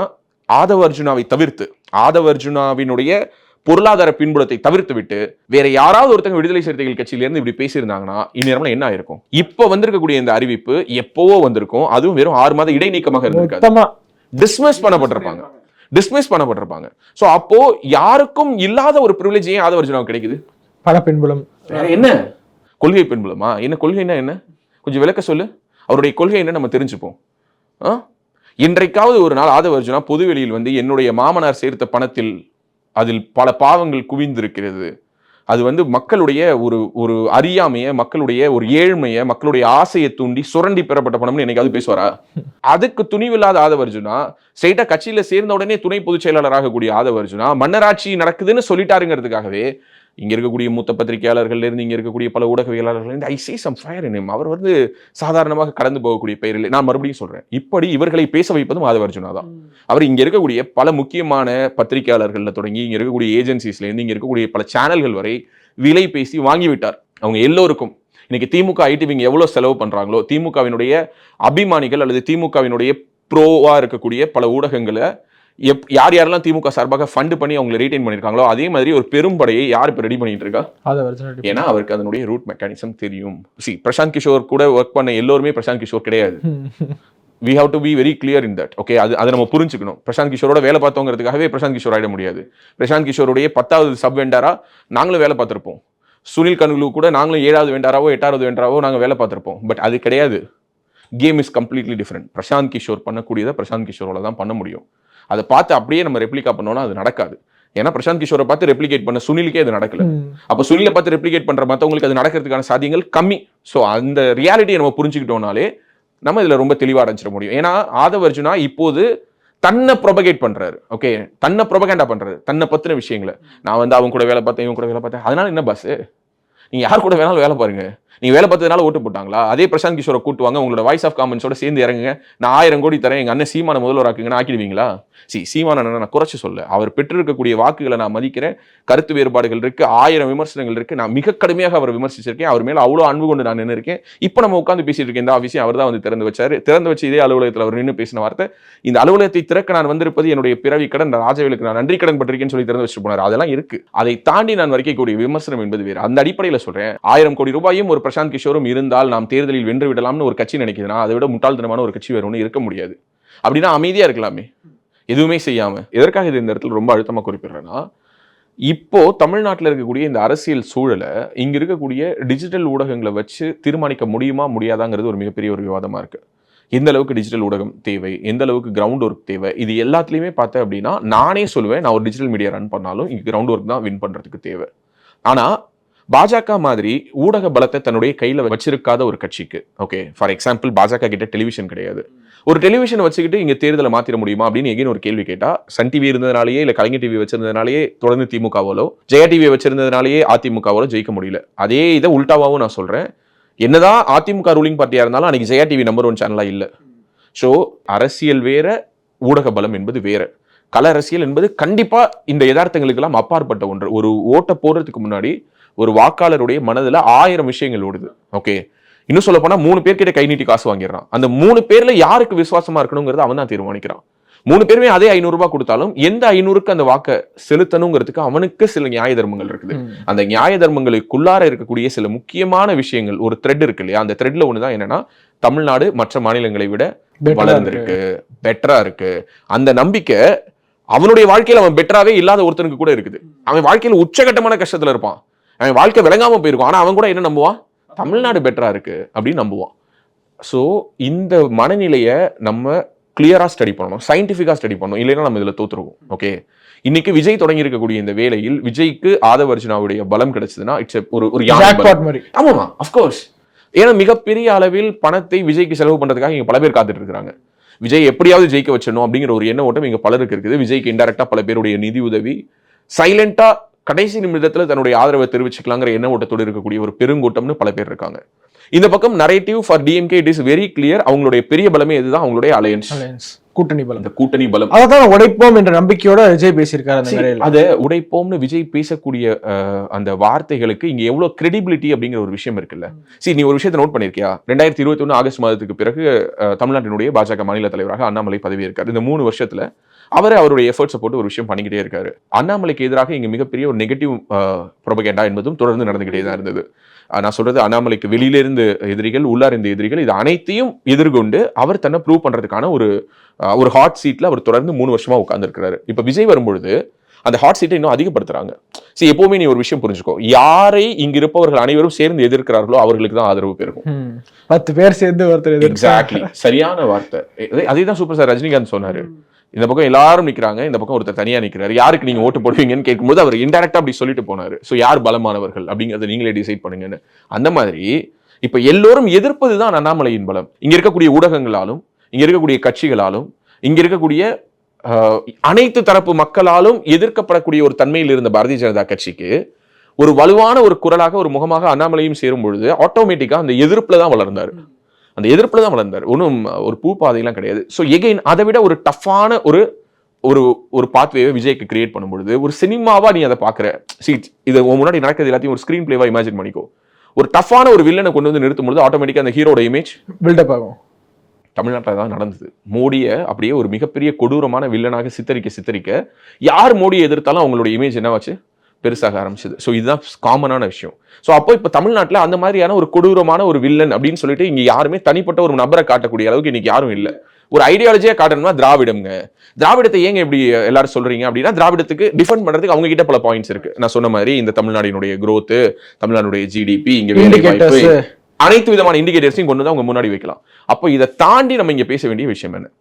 ஆதவ அர்ஜுனாவை தவிர்த்து, ஆதவ அர்ஜுனாவினுடைய பொருளாதார பின்புலத்தை தவிர்த்து விட்டு வேற யாராவது ஒருத்தங்க விடுதலை சிறுத்தைகள் கட்சியிலிருந்து இப்படி பேசியிருந்தாங்கன்னா இந்நேரம்ல என்ன ஆயிருக்கும்? இப்ப வந்திருக்கக்கூடிய இந்த அறிவிப்பு எப்பவோ வந்திருக்கும். அதுவும் வெறும் 6 மாத இடைநீக்கமாக இருந்திருக்காது. டிஸ்மிஸ் பண்ணப்பட்டிருப்பாங்க. சோ அப்போ யாருக்கும் இல்லாத ஒரு பிரிவிலேஜ் ஏன் ஆதவ அர்ஜுனாவுக்கு கிடைக்குது? பல பின்புலம். வேற என்ன கொள்கை பின்புலமா? என்ன கொள்கைன்னா என்ன? கொஞ்சம் விளக்க சொல்லு. அவருடைய கொள்கை என்ன நம்ம தெரிஞ்சுப்போம். இன்றைக்காவது ஒரு நாள் ஆதவ அர்ஜுனா பொதுவெளியில் வந்து என்னுடைய மாமனார் சேர்த்த பணத்தில் அதில் பல பாவங்கள் குவிந்திருக்கிறது, அது வந்து மக்களுடைய ஒரு அறியாமைய, மக்களுடைய ஒரு ஏழ்மைய, மக்களுடைய ஆசையை தூண்டி சுரண்டி பெறப்பட்ட பணம்னு என்னைக்காவது பேசுவாரா? அதுக்கு துணிவில்லாத ஆதவ அர்ஜுனா ஸ்ட்ரெயிட்டா கட்சியில சேர்ந்த உடனே துணை பொதுச் செயலாளராக கூடிய ஆதவ அர்ஜுனா மன்னராட்சி நடக்குதுன்னு சொல்லிட்டாருங்கிறதுக்காகவே இங்க இருக்கக்கூடிய மூத்த பத்திரிகையாளர்கள்ல இருந்து இங்க இருக்கக்கூடிய பல ஊடகவியலாளர்கள் இருந்து I see some fire in him. அவர் சாதாரணமாக கடந்து போகக்கூடிய பெயர் இல்லை. நான் மறுபடியும் சொல்றேன், இப்படி இவர்களை பேச வைப்பதும் ஆதவ அர்ஜுனா தான். அவர் இங்க இருக்கக்கூடிய பல முக்கியமான பத்திரிகையாளர்கள்ல தொடங்கி இங்க இருக்கக்கூடிய ஏஜென்சிஸ்ல இருந்து இங்க இருக்கக்கூடிய பல சேனல்கள் வரை விலை பேசி வாங்கி விட்டார். அவங்க எல்லோருக்கும் இன்னைக்கு திமுக ஐடிவிங் எவ்வளவு செலவு பண்றாங்களோ, திமுகவினுடைய அபிமானிகள் அல்லது திமுகவினுடைய ப்ரோவா இருக்கக்கூடிய பல ஊடகங்களை யார் யாரெல்லாம் திமுக சார்பாக ஃபண்ட் பண்ணி அவங்களை ரீடைன் பண்ணிருக்காங்களோ அதே மாதிரி ஒரு பெரும்படையை யார் இப்ப ரெடி பண்ணிட்டு இருக்கா? ஏன்னா அவருக்கு அதனுடைய ரூட் மெக்கானிசம் தெரியும். பிரசாந்த் கிஷோர் கூட ஒர்க் பண்ண எல்லோருமே பிரசாந்த் கிஷோர் கிடையாது. we have to be very clear in that. Okay, அது நம்ம புரிஞ்சுக்கணும். பிரசாந்த் கிஷோரோட வேலை பார்த்தோங்கிறதுக்காகவே பிரசாந்த் கிஷோர் ஆயிட முடியாது. பிரசாந்த் கிஷோருடைய 10வது சப் வெண்டாரா நாங்களும் வேலை பார்த்திருப்போம். சுனில் கனுலு கூட நாங்களும் 7வது வெண்டாராவோ 8வது வெண்டாராவோ நாங்கள் வேலை பார்த்திருப்போம். பட் அது கிடையாது. Game is completely different. Prashant Kishor பண்ணக்கூடியதை பிரசாந்த் கிஷோரோட தான் பண்ண முடியும். அதை பார்த்து அப்படியே நம்ம ரெப்ளிகா பண்ணோம்னா அது நடக்காது. ஏன்னா பிரசாந்த் கிஷோரை பார்த்து ரெப்ளிகேட் பண்ண சுனிலுக்கே அது நடக்கல. அப்ப சுனிலை பார்த்து ரெப்ளிகேட் பண்ற மற்றவங்களுக்கு அது நடக்கிறதுக்கான சாத்தியங்கள் கம்மி. ஸோ அந்த ரியாலிட்டியை நம்ம புரிஞ்சுக்கிட்டோம்னாலே நம்ம இதுல ரொம்ப தெளிவா அடைஞ்சிட முடியும். ஏன்னா ஆதவ அர்ஜுனா இப்போது தன்னை ப்ரொபகேட் பண்றாரு. ஓகே, தன்னை ப்ரொபகேண்டா பண்றாரு, தன்னை பத்தின விஷயங்களை. நான் அவங்க கூட வேலை பார்த்தேன், இவங்க கூட வேலை பார்த்தேன், அதனால என்ன பாஸ், நீங்க யார் கூட வேணாலும் வேலை பாருங்க, நீங்க வேலை பார்த்ததுனால ஓட்டு போட்டாங்களா? அதே பிரசாந்த் கிஷோரை கூட்டுவாங்க, உங்களோட வாய்ஸ் ஆஃப் காமெண்ட்ஸோட சேர்ந்து இறங்குங்க, நான் 1000 கோடி தரேன், எங்க அண்ணன் சீமான முதல்வர் ஆக்குங்கன்னு ஆக்கிடுவீங்களா? சீமான நான் குறைச்சு சொல்ல, அவர் பெற்றிருக்கக்கூடிய வாக்குகளை நான் மதிக்கிறேன். கருத்து வேறுபாடுகள் இருக்கு, 1000 விமர்சனங்கள் இருக்கு. நான் மிக கடுமையாக அவர் விமர்சிச்சிருக்கேன். அவர் மேல அவ்வளவு அன்பு கொண்டு நான் நின்று இருக்கேன். இப்போ நம்ம உட்காந்து பேசிட்டு இருக்கேன். இந்த ஆஃபீஸையும் அவர் தான் வந்து திறந்து வச்சாரு. திறந்து வச்சு இதே அலுவலகத்தில் அவர் நின்று பேசின வார்த்தை, இந்த அலுவலகத்தை திறக்க நான் வந்திருப்பது என்னுடைய பிறவி கடன், ராஜவேலுக்கு நான் நன்றி கடன் பட்டிருக்கேன்னு சொல்லி திறந்து வச்சுட்டு போனார். அதெல்லாம் இருக்கு. அதை தாண்டி நான் வரைக்கக்கூடிய விமர்சனம் என்பது வேறு. அந்த அடிப்படையில் சொல்றேன், 1000 கோடி ரூபாயும் ஒரு பிரசாந்த் கிஷோரும் இருந்தால் நாம் தேர்தலில் வென்று விடலாம்னு ஒரு கட்சி நினைக்குதுன்னா அதை விட முட்டாள்தனமான ஒரு கட்சி வேற ஒன்று இருக்க முடியாது. அப்படின்னா அமைதியா இருக்கலாமே, எதுவுமே செய்யாம. எதற்காக இது இந்த இடத்துல ரொம்ப அழுத்தமா குறிப்பிடுறேன்னா, இப்போ தமிழ்நாட்டில் இருக்கக்கூடிய இந்த அரசியல் சூழலை இங்க இருக்கக்கூடிய டிஜிட்டல் ஊடகங்களை வச்சு தீர்மானிக்க முடியுமா முடியாதாங்கிறது ஒரு மிகப்பெரிய ஒரு விவாதமா இருக்கு. எந்த அளவுக்கு டிஜிட்டல் ஊடகம் தேவை, எந்த அளவுக்கு கிரவுண்ட் ஒர்க் தேவை, இது எல்லாத்துலயுமே பார்த்தேன் அப்படின்னா நானே சொல்லுவேன், நான் ஒரு டிஜிட்டல் மீடியா ரன் பண்ணாலும் இங்க கிரவுண்ட் ஒர்க் தான் வின் பண்றதுக்கு தேவை. ஆனா பாஜக மாதிரி ஊடக பலத்தை தன்னுடைய கையில வச்சிருக்காத ஒரு கட்சிக்கு, ஓகே, ஃபார் எக்ஸாம்பிள் பாஜக கிட்ட டெலிவிஷன் கிடையாது. ஒரு டெலிவிஷன் வச்சுக்கிட்டு இங்க தேர்தலை மாத்திர முடியுமா அப்படின்னு எகைன் ஒரு கேள்வி கேட்டா, சன் டிவி இருந்ததுனாலேயே இல்ல கலைஞர் டிவி வச்சிருந்ததுனாலேயே தொடர்ந்து திமுகவாலோ, ஜெயா டிவி வச்சிருந்ததுனாலேயே அதிமுகவாலோ ஜெயிக்க முடியல. அதே இதை உல்டாவாவும் நான் சொல்றேன், என்னதான் அதிமுக ரூலிங் பார்ட்டியா இருந்தாலும் அன்னைக்கு ஜெயா டிவி நம்பர் 1 சேனலா இல்ல. ஸோ அரசியல் வேற, ஊடக பலம் என்பது வேற. கல அரசியல் என்பது கண்டிப்பா இந்த யதார்த்தங்களுக்கு எல்லாம் அப்பாற்பட்ட ஒன்று. ஒரு ஓட்டை போடுறதுக்கு முன்னாடி ஒரு வாக்காளருடைய மனதுல 1000 விஷயங்கள் ஓடுது. ஓகே, இன்னும் சொல்ல போனா 3 பேர்கிட்ட கை நீட்டி காசு வாங்கிடுறான். அந்த 3 பேர்ல யாருக்கு விசுவாசமா இருக்கணுங்கிறது அவன் தான் தீர்மானிக்கிறான். 3 பேருமே அதே 500 ரூபாய் கொடுத்தாலும் எந்த 500க்கு அந்த வாக்கை செலுத்தணுங்கிறதுக்கு அவனுக்கு சில நியாய தர்மங்கள் இருக்குது. அந்த நியாய தர்மங்களுக்குள்ளார இருக்கக்கூடிய சில முக்கியமான விஷயங்கள், ஒரு த்ரெட் இருக்கு இல்லையா, அந்த த்ரெட்ல ஒண்ணுதான் என்னன்னா, தமிழ்நாடு மற்ற மாநிலங்களை விட வளர்ந்திருக்கு, பெட்டரா இருக்கு. அந்த நம்பிக்கை அவனுடைய வாழ்க்கையில அவன் பெட்டராவே இல்லாத ஒருத்தனுக்கு கூட இருக்குது. அவன் வாழ்க்கையில உச்சகட்டமான கஷ்டத்துல இருப்பான், அவன் வாழ்க்கை விளங்காம போயிருக்கும். ஆனா அவன் கூட என்ன நம்புவான், தமிழ்நாடு பெட்டரா இருக்கு அப்படின்னு நம்புவான். ஸோ இந்த மனநிலையை நம்ம கிளியரா ஸ்டடி பண்ணணும், சயின்டிஃபிக்கா ஸ்டடி பண்ணணும், இல்லைன்னா நம்ம இதுல தோத்துருவோம். ஓகே, இன்னைக்கு விஜய் தொடங்கி இருக்கக்கூடிய இந்த வேலையில் விஜய்க்கு ஆதவ அர்ஜுனாவுடைய பலம் கிடைச்சதுன்னா இட்ஸ் ஒரு ஆமாமா, அஃப்கோர்ஸ். ஏன்னா மிகப்பெரிய அளவில் பணத்தை விஜய்க்கு செலவு பண்றதுக்காக இங்க பல பேர் காத்துட்டு இருக்காங்க. விஜய் எப்படியாவது ஜெயிக்க வச்சணும் அப்படிங்கிற ஒரு எண்ண ஓட்டம் இங்க பலருக்கு இருக்குது. விஜய்க்கு இன்டெரக்டா பல பேருடைய நிதி உதவி, சைலண்டா கடைசி நிமிடத்துல தன்னுடைய ஆதரவை தெரிவிச்சுக்கலாங்கிற எண்ண ஓட்டத்தோடு இருக்கக்கூடிய ஒரு பெருங்கூட்டம்னு பல பேர் இருக்காங்க. இந்த பக்கம் narrative for DMK it is very clear. அவங்களுடைய பெரிய பலமே இதுதான், அவங்களுடைய அலையன்ஸ், கூட்டணி பலம். இந்த கூட்டணி பலம் அதான் உடைப்போம் என்ற நம்பிக்கையோட விஜய் பேசியிருக்காரு. அதை உடைப்போம்னு விஜய் பேசக்கூடிய அந்த வார்த்தைகளுக்கு இங்க எவ்வளவு கிரெடிபிலிட்டி அப்படிங்கிற ஒரு விஷயம் இருக்குல்ல. நீ ஒரு விஷயத்தை நோட் பண்ணிருக்கியா, 2021 ஆகஸ்ட் மாதத்துக்கு பிறகு தமிழ்நாட்டினுடைய பாஜக மாநில தலைவராக அண்ணாமலை பதவி இருக்காரு. இந்த 3 வருஷத்துல அவருடைய எஃபர்ட்ஸ் போட்டு ஒரு விஷயம் பண்ணிக்கிட்டே இருக்காரு. அண்ணாமலைக்கு எதிராக இங்க மிகப்பெரிய ஒரு நெகட்டிவ் ப்ரொபகேண்டா என்பதும் தொடர்ந்து நடந்துகிட்டே தான் இருந்தது. நான் சொல்றது, அண்ணாமலைக்கு வெளியில இருந்து எதிரிகள், உள்ளார் இருந்த எதிரிகள், இது அனைத்தையும் எதிர்கொண்டு அவர் தன்னை ப்ரூவ் பண்றதுக்கான ஒரு ஹாட் சீட்ல அவர் தொடர்ந்து 3 வருஷமா உட்கார்ந்து இருக்கிறாரு. இப்ப விஜய் வரும்பொழுது அந்த ஹாட் சீட்டை இன்னும் அதிகப்படுத்துறாங்க. எப்பவுமே நீ ஒரு விஷயம் புரிஞ்சுக்கோ, யாரை இங்க இருப்பவர்கள் அனைவரும் சேர்ந்து எதிர்க்கிறார்களோ அவர்களுக்கு தான் ஆதரவு பெருகும். 10 பேர் சேர்ந்து ஒருத்தர். எக்ஸாக்ட்லி, சரியான வார்த்தை. அதேதான் சூப்பர் ஸ்டார் ரஜினிகாந்த் சொன்னாரு. இந்த பக்கம் எல்லாரும் நிக்கிறாங்க, இந்த பக்கம் ஒருத்தர் தனியா நிக்கிறாரு, யாருக்கு நீங்க ஓட்டு போடுவீங்கன்னு கேட்கும்போது அவர் இன்டெரக்டா அப்படி சொல்லிட்டு போனாரு. சோ யார் பலமானவர்கள் அப்படிங்கறத நீங்களே டிசைட் பண்ணுங்கன்னு. அந்த மாதிரி இப்ப எல்லோரும் எதிர்ப்பதுதான் அண்ணாமலையின் பலம். இங்க இருக்கக்கூடிய ஊடகங்களாலும், இங்க இருக்கக்கூடிய கட்சிகளாலும், இங்க இருக்கக்கூடிய அனைத்து தரப்பு மக்களாலும் எதிர்க்கப்படக்கூடிய ஒரு தன்மையில் இருந்த பாரதிய ஜனதா கட்சிக்கு ஒரு வலுவான ஒரு குரலாக ஒரு முகமாக அண்ணாமலையும் சேரும் பொழுது ஆட்டோமேட்டிக்கா அந்த எதிர்ப்புல தான் வளர்ந்தாரு. அந்த எதிர்ப்புல தான் வளர்ந்தார். ஒன்றும் ஒரு பூ பாதையெல்லாம் கிடையாது. ஸோ எகைன் அதை விட ஒரு டஃப்பான ஒரு ஒரு ஒரு பாத்வேவை விஜய்க்கு கிரியேட் பண்ணும்பொழுது ஒரு சினிமாவா நீ அதை பாக்குற. இது முன்னாடி நடக்கிறது எல்லாத்தையும் ஒரு ஸ்கிரீன் பிளேவா இமேஜின் பண்ணிக்கோ. ஒரு டஃப்பான ஒரு வில்லனை கொண்டு வந்து நிறுத்தும் பொழுது ஆட்டோமேட்டிக்கா அந்த ஹீரோட இமேஜ் பில்டப் ஆகும். தமிழ்நாட்டில் தான் நடந்தது. மோடியை அப்படியே ஒரு மிகப்பெரிய கொடூரமான வில்லனாக சித்தரிக்க யார் மோடியை எதிர்த்தாலும் அவங்களுடைய இமேஜ் என்னவாச்சு, பெருசாக ஆரம்பிச்சது. ஸோ இதுதான் காமனான விஷயம். ஸோ அப்போ இப்போ தமிழ்நாட்டில் அந்த மாதிரியான ஒரு கொடூரமான ஒரு வில்லன் அப்படின்னு சொல்லிட்டு இங்க யாருமே தனிப்பட்ட ஒரு நபரை காட்டக்கூடிய அளவுக்கு இன்னைக்கு யாரும் இல்லை. ஒரு ஐடியாலஜியா காட்டணும்னா திராவிடம்ங்க. திராவிடத்தை ஏங்க இப்படி எல்லாரும் சொல்றீங்க அப்படின்னா, திராவிடத்துக்கு டிஃபெண்ட் பண்றதுக்கு அவங்க கிட்ட பல பாயிண்ட்ஸ் இருக்கு. நான் சொன்ன மாதிரி இந்த தமிழ்நாட்டினுடைய growth, தமிழ்நாடுடைய ஜிடிபி, இங்க வேலை வாய்ப்பு, அனைத்து விதமான இண்டிகேட்டர்ஸையும் கொண்டு வந்து அவங்க முன்னாடி வைக்கலாம். அப்போ இதை தாண்டி நம்ம இங்க பேச வேண்டிய விஷயம் என்ன,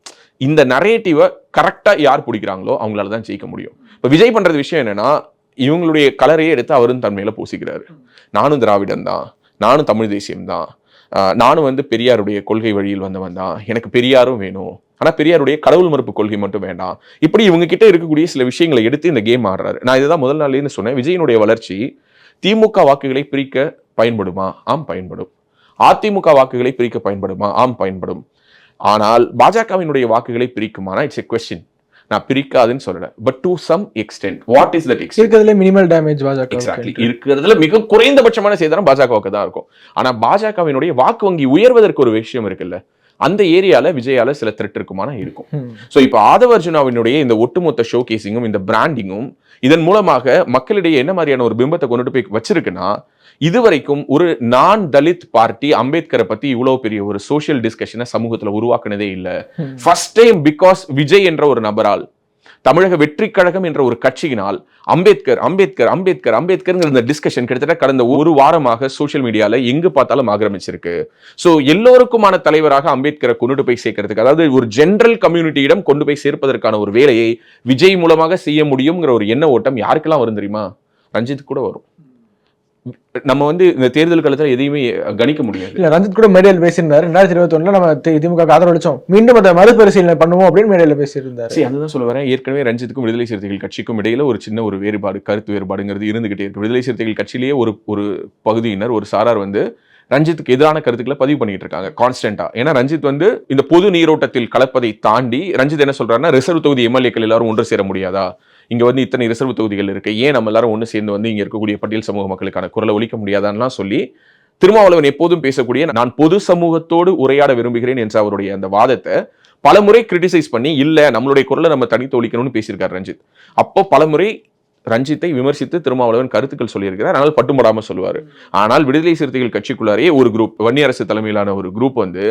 இந்த நரேட்டிவை கரெக்டா யார் பிடிக்கிறாங்களோ அவங்களால தான் ஜெயிக்க முடியும். இப்போ விஜய் பண்றது விஷயம் என்னன்னா, இவங்களுடைய கலரையே எடுத்து அவரும் தன்மையில பூசிக்கிறாரு. நானும் திராவிடன் தான், நானும் தமிழ் தேசியம் தான், நானும் வந்து பெரியாருடைய கொள்கை வழியில் வந்தவன் தான், எனக்கு பெரியாரும் வேணும், ஆனா பெரியாருடைய கடவுள் மறுப்பு கொள்கை மட்டும் வேண்டாம். இப்படி இவங்க கிட்ட இருக்கக்கூடிய சில விஷயங்களை எடுத்து இந்த கேம் ஆடுறாரு. நான் இதுதான் முதல் நாள்லேருந்து சொன்னேன். விஜயனுடைய வளர்ச்சி திமுக வாக்குகளை பிரிக்க பயன்படுமா? ஆம் பயன்படும். அதிமுக வாக்குகளை பிரிக்க பயன்படுமா? ஆம் பயன்படும். ஆனால் பாஜகவினுடைய வாக்குகளை பிரிக்குமானா இட்ஸ் எ கொஸ்டின். நான் பிரிக்காதுன்னு சொல்லல, but to some extent. What is that extent? இருக்கிறதுல மினிமல் டேமேஜ் பாஜக. எக்ஸாக்ட்லி, இருக்கிறதுல மிக குறைந்தபட்சமான சேதாரம் பாஜகவுக்கு தான் இருக்கும். ஆனா பாஜகவினுடைய வாக்கு வங்கி உயர்வதற்கு ஒரு விஷயம் இருக்குல்ல, அந்த ஏரியால விஜயால சில த்ரெட் இருக்குமான இருக்கும். சோ இப்போ ஆதவ அர்ஜுனாவினுடைய இந்த ஒட்டுமொத்த ஷோ கேசிங்கும் இந்த பிராண்டிங்கும் இதன் மூலமாக மக்களிடையே என்ன மாதிரியான ஒரு பிம்பத்தை கொண்டுட்டு போய் வச்சிருக்குன்னா, இதுவரைக்கும் ஒரு நான் தலித் பார்ட்டி அம்பேத்கரை பத்தி இவ்வளவு பெரிய ஒரு சோசியல் டிஸ்கஷனை சமூகத்துல உருவாக்குனதே இல்ல. ஃபர்ஸ்ட் டைம் பிகாஸ் விஜய் என்ற ஒரு நபரால், தமிழக வெற்றி கழகம் என்ற ஒரு கட்சியினால் அம்பேத்கர் அம்பேத்கர் அம்பேத்கர் அம்பேத்கர் இந்த டிஸ்கஷன் கிட்டத்தட்ட கடந்த ஒரு வாரமாக சோசியல் மீடியால எங்கு பார்த்தாலும் ஆக்கிரமிச்சிருக்கு. சோ எல்லோருக்குமான தலைவராக அம்பேத்கரை கொண்டு போய் சேர்க்கிறதுக்கு, அதாவது ஒரு ஜெனரல் கம்யூனிட்டியிடம் கொண்டு போய் சேர்ப்பதற்கான ஒரு வேலையை விஜய் மூலமாக செய்ய முடியுங்கிற ஒரு எண்ண ஓட்டம் யாருக்கெல்லாம் வரும் தெரியுமா? ரஞ்சித் கூட வரும். நம்ம வந்து இந்த தேர்தல் காலத்துல எதையுமே கணிக்க முடியாது. இல்ல, ரஞ்சித் கூட மேடையில் பேசியிருந்தாரு. 2021 நம்ம திமுக ஆதரவளிச்சோம், மீண்டும் அதை மறுபரிசீலனை பண்ணுவோம் அப்படின்னு மேடையில் பேசியிருந்தாரு. சரி, அதுதான் சொல்ல வரேன். ஏற்கனவே ரஞ்சித்துக்கும் விடுதலை சிறுத்தைகள் கட்சிக்கும் இடையில ஒரு சின்ன ஒரு வேறுபாடு, கருத்து வேறுபாடுங்கிறது இருந்துகிட்டே இருக்கு. விடுதலை சிறுத்தைகள் கட்சியிலேயே ஒரு பகுதியினர், ஒரு சாரார் வந்து ரஞ்சித்துக்கு எதிரான கருத்துக்களை பதிவு பண்ணிட்டு இருக்காங்க கான்ஸ்டன்டா. ஏன்னா ரஞ்சித் வந்து இந்த பொது நீரோட்டத்தில் கலப்பதை தாண்டி ரஞ்சித் என்ன சொல்றாருன்னா, ரிசர்வ் தொகுதி எம்எல்ஏக்கள் எல்லாரும் ஒன்று சேர முடியாதா? இங்க வந்து இத்தனை ரிசர்வ் தொகுதிகள் இருக்கு, ஏன் நம்ம எல்லாரும் ஒன்று சேர்ந்து வந்து இங்க இருக்கக்கூடிய பட்டியல் சமூக மக்களுக்கான குரலை ஒலிக்க முடியாதான்லாம் சொல்லி திருமாவளவன் எப்போதும் பேசக்கூடிய நான் பொது சமூகத்தோடு உரையாட விரும்புகிறேன் என்ற அவருடைய அந்த வாதத்தை பலமுறை கிரிட்டிசைஸ் பண்ணி, இல்ல நம்மளுடைய குரலை நம்ம தனித்து ஒலிக்கணும்னு பேசியிருக்காரு ரஞ்சித். அப்போ பலமுறை ரஞ்சித்தை விமர்சித்து திருமாவளவன் கருத்துக்கள் சொல்லியிருக்கிறார். ஆனால் பட்டுப்படாம சொல்லுவாரு. ஆனால் விடுதலை சிறுத்தைகள் கட்சிக்குள்ளாரே ஒரு குரூப், வன்னியரசு தலைமையிலான ஒரு குரூப் வந்து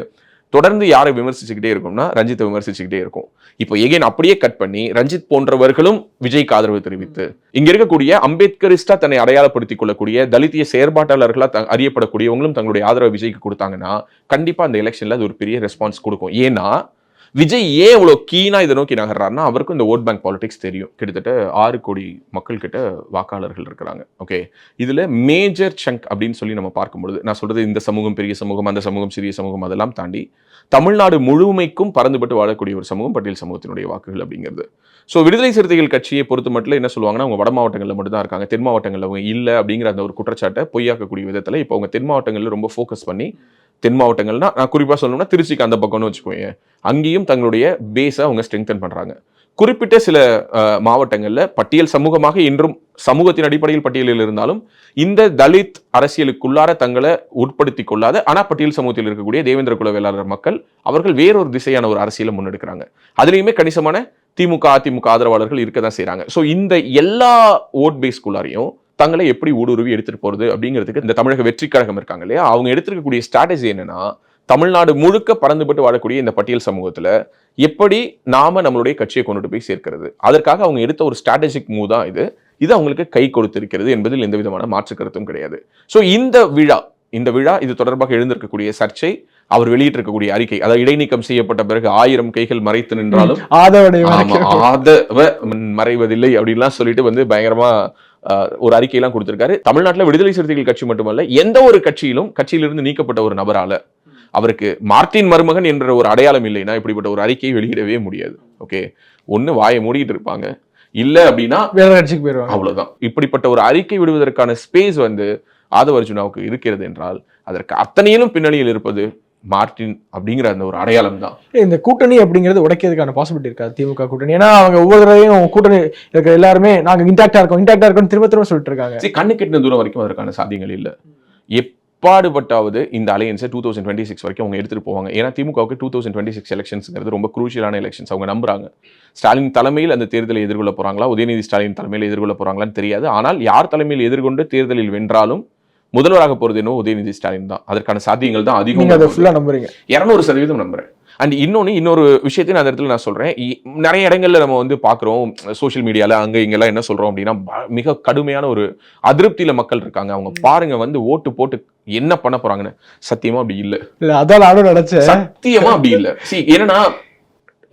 தொடர்ந்து யாரை விமர்சிச்சுக்கிட்டே இருக்கும்னா ரஞ்சித்தை விமர்சிச்சுக்கிட்டே இருக்கும். இப்போ எகைன் அப்படியே கட் பண்ணி ரஞ்சித் போன்றவர்களும் விஜய்க்கு ஆதரவு தெரிவித்து, இங்க இருக்கக்கூடிய அம்பேத்கரிஸ்டா தன்னை அடையாளப்படுத்திக் கொள்ளக்கூடிய தலித்திய செயற்பாட்டாளர்களா அறியப்படக்கூடியவங்களும் தங்களுடைய ஆதரவு விஜய்க்கு கொடுத்தாங்கன்னா கண்டிப்பா அந்த எலெக்ஷன்ல அது ஒரு பெரிய ரெஸ்பான்ஸ் கொடுக்கும். ஏன்னா விஜய் ஏன் இவ்வளவு கீனா இதை நோக்கி நகர்றாருன்னா, அவருக்கும் இந்த ஓட் பேங்க் பாலிடிக்ஸ் தெரியும். கிட்டத்தட்ட 6 கோடி மக்கள் கிட்ட வாக்காளர்கள் இருக்கிறாங்க. ஓகே, இதுல மேஜர் சங்க் அப்படின்னு சொல்லி நம்ம பார்க்கும்பொழுது, நான் சொல்றது இந்த சமூகம் பெரிய சமூகம், அந்த சமூகம் சிறிய சமூகம், அதெல்லாம் தாண்டி தமிழ்நாடு முழுமைக்கும் பறந்துபட்டு வாழக்கூடிய ஒரு சமூகம் பட்டியல் சமூகத்தினுடைய வாக்குகள் அப்படிங்கிறது. ஸோ விடுதலை சிறுத்தைகள் கட்சியை பொறுத்த மட்டும் என்ன சொல்லுவாங்கன்னா, அவங்க வட மாவட்டங்களில் மட்டும் தான் இருக்காங்க, தென் மாவட்டங்களில் அவங்க இல்லை அப்படிங்கிற அந்த ஒரு குற்றச்சாட்டை பொய்யாக்கக்கூடிய விதத்தில் இப்போ அவங்க தென் மாவட்டங்களில் ரொம்ப ஃபோக்கஸ் பண்ணி, தென் மாவட்டங்கள்னா நான் குறிப்பாக சொல்லணும்னா திருச்சிக்கு அந்த பக்கம்னு வச்சுக்கோங்க, அங்கேயும் தங்களுடைய பேஸை அவங்க ஸ்ட்ரெங்தன் பண்ணுறாங்க. குறிப்பிட்ட சில மாவட்டங்களில் பட்டியல் சமூகமாக இன்றும் சமூகத்தின் அடிப்படையில் பட்டியலில் இருந்தாலும் இந்த தலித் அரசியலுக்குள்ளார தங்களை உட்படுத்திக் கொள்ளாத, ஆனால் பட்டியல் சமூகத்தில் இருக்கக்கூடிய தேவேந்திர குல வேளாளர் மக்கள் அவர்கள் வேறொரு திசையான ஒரு அரசியலை முன்னெடுக்கிறாங்க. அதுலேயுமே கணிசமான திமுக அதிமுக ஆதரவாளர்கள் இருக்க தான் செய்கிறாங்க. ஸோ இந்த எல்லா ஓட் பேஸ்குள்ளாரையும் தங்களை எப்படி ஊடுருவி எடுத்துட்டு போறது அப்படிங்கிறதுக்கு இந்த தமிழக வெற்றி கழகம் இருக்காங்க இல்லையா, அவங்க எடுத்துருக்கக்கூடிய ஸ்ட்ராட்டஜி என்னன்னா, தமிழ்நாடு முழுக்க பறந்துபட்டு வாழக்கூடிய இந்த பட்டியல் சமூகத்துல எப்படி நாம நம்மளுடைய கட்சியை கொண்டுட்டு போய் சேர்க்கிறது, அதற்காக அவங்க எடுத்த ஒரு ஸ்ட்ராட்டஜிக் மூவ் தான் இது அவங்களுக்கு கை கொடுத்திருக்கிறது என்பதில் எந்த விதமான மாற்று கருத்தும் கிடையாது. ஸோ இந்த விழா இது தொடர்பாக எழுந்திருக்கக்கூடிய சர்ச்சை, அவர் வெளியிட்டிருக்கக்கூடிய அறிக்கை, அதாவது இடைநீக்கம் செய்யப்பட்ட பிறகு 1000 கைகள் மறைத்து நின்றாலும் ஆதவ மறைவதில்லை அப்படின்லாம் சொல்லிட்டு வந்து பயங்கரமா ஒரு அறிக்கையெல்லாம் கொடுத்திருக்காரு. தமிழ்நாட்டில் விடுதலை சிறுத்தைகள் கட்சி மட்டுமல்ல, எந்த ஒரு கட்சியிலிருந்து நீக்கப்பட்ட ஒரு நபரால அவருக்கு மார்ட்டின் மருமகன் என்ற ஒரு அடையாளம் இல்லைன்னா இப்படிப்பட்ட ஒரு அறிக்கையை வெளியிடவே முடியாது. ஓகே, ஒன்னு வாயை மூடிட்டு இருப்பாங்க, இல்ல அப்படின்னா வேற கட்சிக்கு போயிருவாங்க. அவ்வளவுதான். இப்படிப்பட்ட ஒரு அறிக்கை விடுவதற்கான ஸ்பேஸ் வந்து ஆதவ அர்ஜுனாவுக்கு இருக்கிறது என்றால் அதற்கு அத்தனையிலும் பின்னணியில் இருப்பது மார்டின் அப்படிங்கிற அந்த ஒரு அடையாளம் தான். இந்த கூட்டணி அப்படிங்கிறது உடைக்கிறதுக்கான பாசிபிலிட்டி இருக்காது திமுக கூட்டணி? ஏன்னா அவங்க ஒவ்வொரு தடவையும் கூட்டணி இருக்கிற எல்லாருமே நாங்க இன்டாக்டா இருக்கோம் திரும்ப திரும்ப சொல்லிட்டு இருக்காங்க. கண்ணு கெட்டின தூரம் வரைக்கும் அதற்கான சாத்தியங்கள் இல்ல. எப்பாடுபட்டாவது இந்த அலையன்ஸை 2026 வரைக்கும் அவங்க எடுத்துட்டு போவாங்க. ஏன்னா திமுகவுக்கு 2026 எலெக்ஷன்ஸ்ங்கிறது ரொம்ப குரூஷியலான எலெக்ஷன்ஸ். அவங்க நம்புறாங்க ஸ்டாலின் தலைமையில் அந்த தேர்தலை எதிர்கொள்ள போறாங்களா, உதயநிதி ஸ்டாலின் தலைமையில் எதிர்கொள்ள போறாங்களான்னு தெரியாது. ஆனால் யார் தலைமையில் எதிர்கொண்டு தேர்தலில் வென்றாலும் முதல்வராக போறது என்ன உதயநிதி ஸ்டாலின் தான். அதற்கான சாத்தியங்கள் தான் அதிகம். 200% நம்புறேன். அண்ட் இன்னொரு விஷயத்தையும் அந்த இடத்துல நான் சொல்றேன். நிறைய இடங்கள்ல நம்ம வந்து பாக்குறோம் சோசியல் மீடியால அங்க இங்கெல்லாம் என்ன சொல்றோம் அப்படின்னா மிக கடுமையான ஒரு அதிருப்தியில மக்கள் இருக்காங்க. அவங்க பாருங்க வந்து ஓட்டு போட்டு என்ன பண்ண போறாங்கன்னு. சத்தியமா அப்படி இல்ல. அதான் நானும் நினைச்சேன். சத்தியமா அப்படி இல்ல. என்னன்னா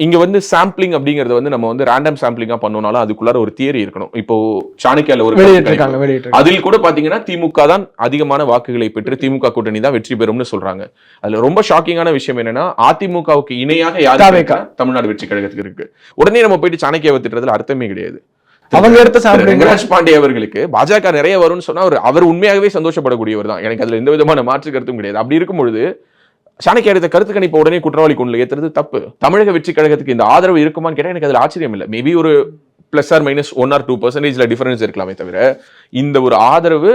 இங்க வந்து சாம்பிளிங் அப்படிங்கறது வந்து நம்ம வந்து ரேண்டம் சாம்பிளிங்கா பண்ணோம்னாலும் அதுக்குள்ளார ஒரு தியரி இருக்கணும். இப்போ சாணக்கியால ஒரு அதில் கூட பாத்தீங்கன்னா திமுக தான் அதிகமான வாக்குகளை பெற்று திமுக கூட்டணி தான் வெற்றி பெறும்னு சொல்றாங்க. அதுல ரொம்ப ஷாக்கிங்கான விஷயம் என்னன்னா அதிமுகவுக்கு இணையாக யாரு தமிழ்நாடு வெற்றி கழகத்துக்கு இருக்கு. உடனே நம்ம போயிட்டு சாணக்கியாவை திட்டுறதுல அர்த்தமே கிடையாது. அவங்க எடுத்த ரங்கராஜ் பாண்டே அவர்களுக்கு பாஜக நிறைய வரும்னு சொன்னா அவர் உண்மையாகவே சந்தோஷப்படக்கூடியவர் தான். எனக்கு அதுல எந்த விதமான மாற்று கருத்தும் கிடையாது. அப்படி இருக்கும்பொழுது சாணக்கியா எடுத்த கருத்து கணிப்பு உடனே குற்றவாளி கொண்டு ஏத்துறது தப்பு. தமிழக வெற்றி கழகத்துக்கு இந்த ஆதரவு இருக்குமான்னு கேட்டா எனக்கு அதுல ஆச்சரியம் இல்லை. மேபி ஒரு plus or minus 1 or 2% difference இருக்கலாமே தவிர இந்த ஒரு ஆதரவு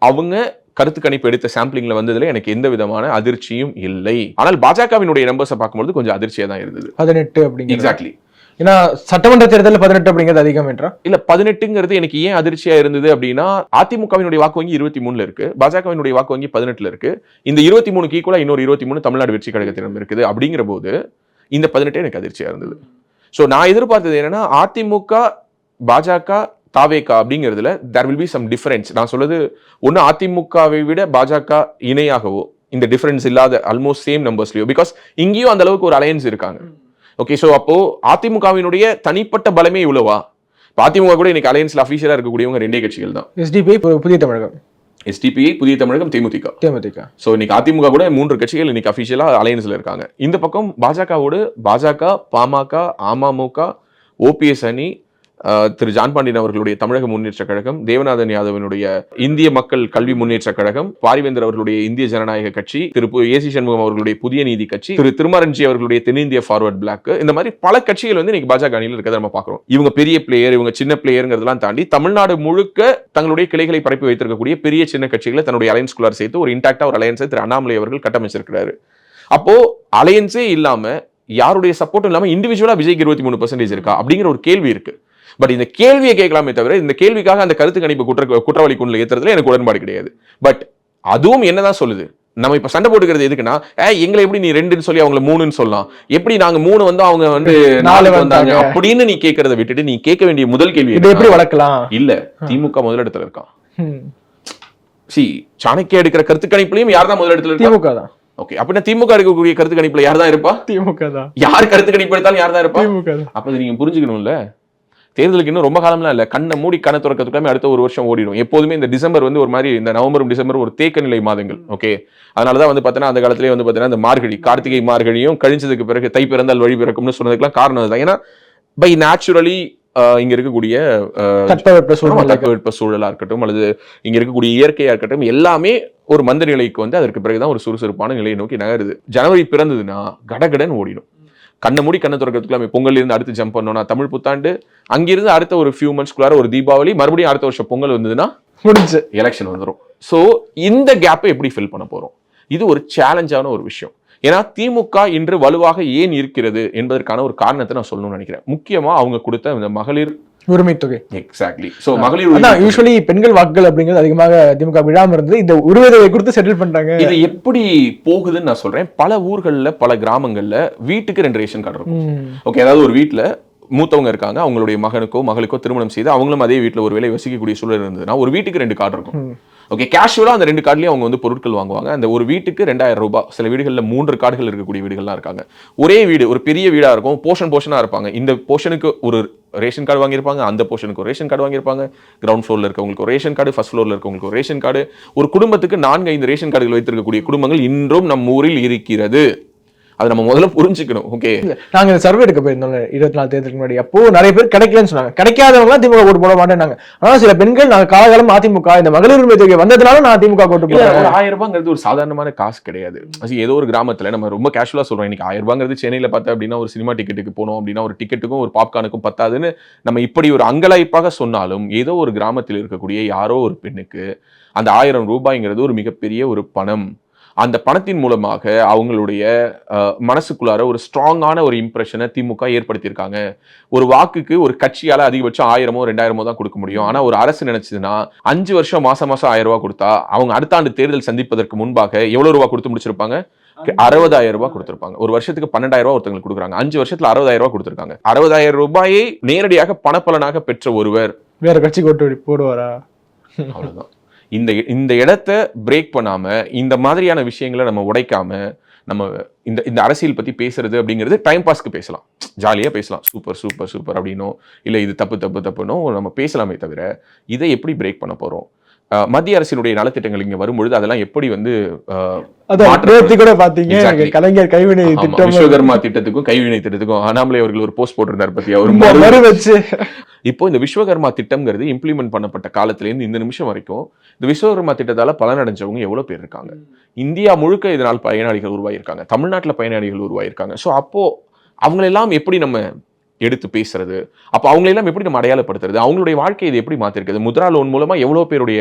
அவங்க கருத்து கணிப்பு எடுத்த சாம்பிளிங்ல வந்ததுல எனக்கு எந்த விதமான அதிர்ச்சியும் இல்லை. ஆனால் பாஜகவினுடைய நம்பர்ஸை பார்க்கும்போது கொஞ்சம் அதிர்ச்சியா தான் இருந்தது. 18 அப்படிங்க. எக்ஸாக்ட்லி. ஏன்னா சட்டமன்ற தேர்தலில் 18 அப்படிங்கிறது அதிகம் என்றா இல்ல 18ங்கிறது எனக்கு ஏன் அதிர்ச்சியா இருந்தது அப்படின்னா அதிமுகவினுடைய வாக்கு வங்கி 23 இருக்கு, பாஜகவினுடைய வாக்கு வங்கி 18 இருக்கு. இந்த 23க்கு ஈக்குவலா இன்னொரு 23 தமிழ்நாடு வெற்றி கழகத்திடம் இருக்குது. அப்படிங்கிற போது இந்த 18 எனக்கு அதிர்ச்சியா இருந்தது. சோ நான் எதிர்பார்த்தது என்னன்னா அதிமுக பாஜக தாவேகா அப்படிங்கிறதுல there will be some difference. நான் சொல்றது ஒன்னு அதிமுகவை விட பாஜக இணையாகவோ இந்த டிஃபரன்ஸ் இல்லாத ஆல்மோஸ்ட் சேம் நம்பர்ஸ்லயோ, பிகாஸ் இங்கேயும் அந்த அளவுக்கு ஒரு அலையன்ஸ் இருக்காங்க. ஓகே, சோ அப்போ அதிமுகவினுடைய தனிப்பட்ட பலமே இவ்வளவா? அதிமுக கூட இன்னைக்கு அலையன்ஸ்ல அபிஷியலா இருக்கக்கூடியவங்க ரெண்டே கட்சிகள் தான். எஸ்டிபிஐ புதிய தமிழகம், புதிய தமிழகம், தேமுதிக. சோ இன்னைக்கு அதிமுக கூட 3 கட்சிகள் இன்னைக்கு அபிஷியலா அலையன்ஸ்ல இருக்காங்க. இந்த பக்கம் பாஜகவோடு பாஜக, பாமக, அமமுக, ஓபிஎஸ் அணி, திரு ஜான் பாண்டியன் அவர்களுடைய தமிழக முன்னேற்ற கழகம், தேவநாதன் யாதவனுடைய இந்திய மக்கள் கல்வி முன்னேற்ற கழகம், பாரிவேந்தர் அவர்களுடைய இந்திய ஜனநாயக கட்சி, திரு ஏசி சண்முகம் அவர்களுடைய புதிய நீதி கட்சி, திரு திருமாரஞ்சி அவர்களுடைய தென்னிந்திய ஃபார்வர்ட் பிளாக், இந்த மாதிரி பல கட்சிகள் வந்து இன்னைக்கு பாஜக அணியில் இருக்கிறத நம்ம பார்க்கிறோம். இவங்க பெரிய பிளேயர், இவங்க சின்ன பிளேயர்ங்கிறதெல்லாம் தாண்டி தமிழ்நாடு முழுக்க தங்களுடைய கிளைகளை பரப்பி வைத்திருக்கக்கூடிய பெரிய சின்ன கட்சிகளை தன்னுடைய அலையன்ஸ்குள்ளார் சேர்த்து ஒரு இன்டாக்டா ஒரு அலையன்ஸை திரு அண்ணாமலை அவர்கள் கட்டமைச்சிருக்கிறாரு. அப்போ அலையன்ஸே இல்லாம யாருடைய சப்போர்ட்டும் இல்லாம இண்டிவிஜுவலா விஜய்க்கு 23% இருக்கா அப்படிங்கிற ஒரு கேள்வி இருக்கு. பட் இந்த கேள்வியை கேட்கலாமே தவிர இந்த கேள்விக்காக அந்த கருத்து கணிப்பு குற்றவாளி குண்டில் ஏத்துறதுல எனக்கு உடன்பாடு கிடையாது. பட் அதுவும் என்னதான் சொல்லுது, நம்ம இப்ப சண்டை போட்டுக்கிறது எதுக்குன்னா எங்களை எப்படி நீ 2ன்னு சொல்லி அவங்களை 3ன்னு சொல்லலாம், எப்படி நாங்க 3 வந்து அவங்க வந்து 4 வந்தாங்க அப்படின்னு நீ கேட்கறத விட்டுட்டு நீ கேட்க வேண்டிய முதல் கேள்வி எப்படி வளர்க்கலாம்? இல்ல, திமுக முதலிடத்துல இருக்கான். சாணக்கியா எடுக்கிற கருத்து கணிப்புலயும் யார் தான் முதலிடத்துல இருக்கா? திமுக தான். ஓகே, அப்படின்னா திமுக எடுக்கக்கூடிய கருத்து கணிப்புல யார் தான் இருப்பா? திமுக தான். யார் கருத்து கணிப்பு எடுத்தாலும் யார் தான் இருப்பா? திமுக தான். அப்ப நீங்க புரிஞ்சுக்கணும்ல, தேர்தலுக்கு இன்னும் ரொம்ப காலம்லாம் இல்ல. கண்ணை மூடி கண்ணை திறக்கிறதுக்குமே அடுத்த ஒரு வருஷம் ஓடிடும். எப்போதுமே இந்த டிசம்பர் வந்து ஒரு மாதிரி, இந்த நவம்பரும் டிசம்பரும் ஒரு தேக்க நிலை மாதங்கள். ஓகே, அதனாலதான் வந்து பாத்தீங்கன்னா அந்த காலத்திலேயே வந்து பாத்தீங்கன்னா இந்த மார்கழி, கார்த்திகை மார்கழியும் கழிஞ்சதுக்கு பிறகு தை பிறந்தால் வழி பிறக்கும்னு சொன்னதுக்கெல்லாம் காரணம் அதுதான். ஏன்னா பை நேச்சுரலி இங்க இருக்கக்கூடிய தட்பவெட்ப சூழலா இருக்கட்டும் அல்லது இங்க இருக்கக்கூடிய இயற்கையா இருக்கட்டும் எல்லாமே ஒரு மந்த நிலைக்கு வந்து அதற்கு பிறகுதான் ஒரு சுறுசுறுப்பான நிலையை நோக்கி நகருது. ஜனவரி பிறந்ததுன்னா கடகடன் ஓடிடும். கண்ணை மூடி கண்ணை திறக்கிறதுக்குள்ள பொங்கல் இருந்து அடுத்து ஜம்ப் பண்ணோம்னா தமிழ் புத்தாண்டு, அங்கிருந்து அடுத்த ஒரு ஃபியூ மந்த்ஸ்க்குள்ளார ஒரு தீபாவளி, மறுபடியும் அடுத்த வருஷம் பொங்கல் வந்ததுன்னா முடிஞ்சு எலெக்ஷன் வந்துடும். ஸோ இந்த கேப்பை எப்படி ஃபில் பண்ண போறோம்? இது ஒரு சேலஞ்சான ஒரு விஷயம். ஏன்னா திமுக இன்று வலுவாக ஏன் இருக்கிறது என்பதற்கான ஒரு காரணத்தை நான் சொல்லணும்னு நினைக்கிறேன். முக்கியமா அவங்க கொடுத்த இந்த மகளிர் உரிமை தொகை. எக்ஸாக்ட்லி. சோ மகளிர் யூசுவலி பெண்கள் வாக்குகள் அப்படிங்கிறது அதிகமாக திமுக விழாம இருந்தது. இந்த உரிமை தொகை கொடுத்து செட்டில் பண்றாங்க. இது எப்படி போகுதுன்னு நான் சொல்றேன். பல ஊர்கள்ல பல கிராமங்கள்ல வீட்டுக்கு 2 ரேஷன் கார்டு இருக்கும். ஓகே, அதாவது ஒரு வீட்டுல மூத்தவங்க இருக்காங்க, அவங்களுடைய மகனுக்கோ மகளுக்கோ திருமணம் செய்து அவங்களும் அதே வீட்டுல ஒரு வேலை வசிக்கக்கூடிய சூழல் இருந்ததுன்னா ஒரு வீட்டுக்கு 2 கார்டு இருக்கும். ஓகே, கேஷுவலா அந்த 2 கார்டுலயும் அவங்க வந்து பொருட்கள் வாங்குவாங்க. அந்த ஒரு வீட்டுக்கு 2000 ரூபாய். சில வீடுகளில் 3 கார்டுகள் இருக்கக்கூடிய வீடுகள்லாம் இருக்காங்க. ஒரே வீடு, ஒரு பெரிய வீடா இருக்கும், போர்ஷனா இருப்பாங்க. இந்த போர்ஷனுக்கு ஒரு ரேஷன் கார்டு வாங்கியிருப்பாங்க, அந்த போர்ஷனுக்கு ஒரு ரேஷன் கார்டு வாங்கியிருப்பாங்க. கிரவுண்ட் ஃப்ளோர்ல இருக்கவங்களுக்கு ஒரு ரேஷன் கார்டு, ஃபர்ஸ்ட் ஃப்ளோர்ல இருக்கவங்களுக்கு ஒரு ரேஷன் கார்டு. ஒரு குடும்பத்துக்கு 4-5 ரேஷன் கார்டுகள் வைத்திருக்கக்கூடிய குடும்பங்கள் இன்றும் நம் ஊரில் இருக்கிறது. அதை நம்ம முதல்ல புரிஞ்சுக்கணும். ஓகே, நாங்க இந்த சர்வே எடுக்க போயிருந்தோம் 24 தேர்தலுக்கு முன்னாடி. அப்போ நிறைய பேர் கிடைக்கலன்னு சொன்னாங்க. கிடைக்காதவங்க திமுக ஓட்டு போட மாட்டேன்னாங்க. ஆனா சில பெண்கள் நாங்க காலகாலம் அதிமுக இந்த மகளிர் உரிமை தொகை வந்ததுனால நான் அதிமுக ஓட்டு போடுறேன். ஒரு 1000 ரூபாங்கிறது ஒரு சாதாரணமான காசு கிடையாது. ஏதோ ஒரு கிராமத்துல நம்ம ரொம்ப கேஷுவலா சொல்றோம், இன்னைக்கு 1000 ரூபாங்கிறது சென்னையில பார்த்தா அப்படின்னா ஒரு சினிமா டிக்கெட்டுக்கு போனோம் அப்படின்னா ஒரு டிக்கெட்டுக்கும் ஒரு பாப்கார்னுக்கும் பத்தாதுன்னு நம்ம இப்படி ஒரு அங்கலாய்ப்பாக சொன்னாலும், ஏதோ ஒரு கிராமத்தில் இருக்கக்கூடிய யாரோ ஒரு பெண்ணுக்கு அந்த 1000 ரூபாய்ங்கிறது ஒரு மிகப்பெரிய ஒரு பணம். அந்த பணத்தின் மூலமாக அவங்களுடைய மனசுக்குள்ளார ஒரு ஸ்ட்ராங்கான ஒரு இம்ப்ரெஷனை திமுக ஏற்படுத்தியிருக்காங்க. ஒரு வாக்குக்கு ஒரு கட்சியால அதிகபட்சம் 1000மோ 2000மோ தான் கொடுக்க முடியும். ஆனா ஒரு அரசு நினைச்சதுன்னா 5 வருஷம் மாசம் மாசம் 1000 ரூபாய் கொடுத்தா அவங்க அடுத்த ஆண்டு தேர்தல் சந்திப்பதற்கு முன்பாக எவ்வளவு ரூபாய் கொடுத்து முடிச்சிருப்பாங்க? 60,000 ரூபாய் கொடுத்திருப்பாங்க. ஒரு வருஷத்துக்கு 12,000 ரூபாய் ஒருத்தங்களுக்கு கொடுக்குறாங்க. 5 வருஷத்துல 60,000 ரூபாய் கொடுத்திருக்காங்க. 60,000 ரூபாயை நேரடியாக பணப்பலனாக பெற்ற ஒருவர் வேற கட்சி ஓட்டு போடுவாரா? அவ்வளவுதான். இந்த இடத்தை பிரேக் பண்ணாம, இந்த மாதிரியான விஷயங்களை நம்ம உடைக்காம, நம்ம இந்த அரசியல் பத்தி பேசுறது அப்படிங்கிறது டைம் பாஸ்க்கு பேசலாம், ஜாலியா பேசலாம், சூப்பர் சூப்பர் சூப்பர் அப்படின்னோ இல்ல இது தப்பு தப்பு தப்புனோ நம்ம பேசலாமே தவிர இதை எப்படி பிரேக் பண்ண போறோம்? மத்திய அரசினுடைய நலத்திட்டங்கள் இங்க வரும்பொழுது அதெல்லாம் எப்படி வந்து கூட பாத்தீங்க கலைஞர் கைவினை திட்டம், விஸ்வகர்மா திட்டத்துக்கும் கைவினை திட்டத்துக்கும் அண்ணாமலை அவர்கள் ஒரு போஸ்ட் போட்டிருந்தார் பத்தி அவர் வச்சு. இப்போ இந்த விஸ்வகர்மா திட்டம்ங்கிறது இம்ப்ளிமெண்ட் பண்ணப்பட்ட காலத்துல இருந்து இந்த நிமிஷம் வரைக்கும் இந்த விஸ்வகர்மா திட்டத்தால பலனடைஞ்சவங்க எவ்வளவு பேர் இருக்காங்க? இந்தியா முழுக்க இதனால் பயனாளிகள் உருவாயிருக்காங்க, தமிழ்நாட்டுல பயனாளிகள் உருவாயிருக்காங்க. சோ அப்போ அவங்களெல்லாம் எப்படி நம்ம எடுத்து பேசுறது? அப்போ அவங்களெல்லாம் எப்படி நம்ம அடையாளப்படுத்துறது? அவங்களுடைய வாழ்க்கையை இது எப்படி மாத்திருக்குது? முத்ரா லோன் மூலமா எவ்வளவு பேருடைய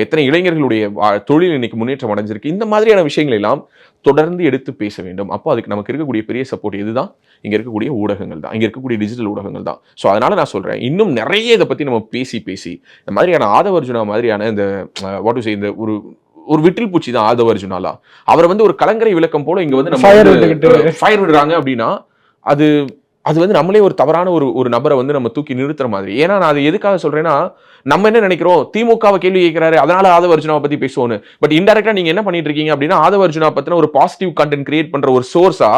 எத்தனை இளைஞர்களுடைய தொழில் இன்னைக்கு முன்னேற்றம் அடைஞ்சிருக்கு? இந்த மாதிரியான விஷயங்கள் எல்லாம் தொடர்ந்து எடுத்து பேச வேண்டும். அப்போ அதுக்கு நமக்கு இருக்கக்கூடிய பெரிய சப்போர்ட் இதுதான், இங்க இருக்கக்கூடிய ஊடகங்கள் தான், இங்க இருக்கக்கூடிய டிஜிட்டல் ஊடகங்கள் தான். ஸோ அதனால நான் சொல்றேன், இன்னும் நிறைய இதை பத்தி நம்ம பேசி இந்த மாதிரியான ஆதவர்ஜுனா மாதிரியான இந்த வாட் டு சே இந்த ஒரு விட்டில் பூச்சி தான் ஆதவர்ஜுனாலா. அவரை வந்து ஒரு கலங்கரை விளக்கம் போல இங்க வந்து நம்ம ஃபயர் விடுறாங்க அப்படின்னா அது வந்து நம்மளே ஒரு தவறான ஒரு நபரை வந்து நம்ம தூக்கி நிறுத்துற மாதிரி. ஏன்னா நான் அதை எதுக்காக சொல்றேன்னா, நம்ம என்ன நினைக்கிறோம், திமுகவை கேள்வி கேட்கிறாரு அதனால ஆதவர்ஜுனாவை பத்தி பேசுவோன்னு. பட் இன்டெரக்டா நீங்க என்ன பண்ணிட்டு இருக்கீங்க அப்படின்னா, ஆதவர்ஜுனா பத்தின ஒரு பாசிட்டிவ் கண்டென்ட் கிரியேட் பண்ற ஒரு சோர்ஸா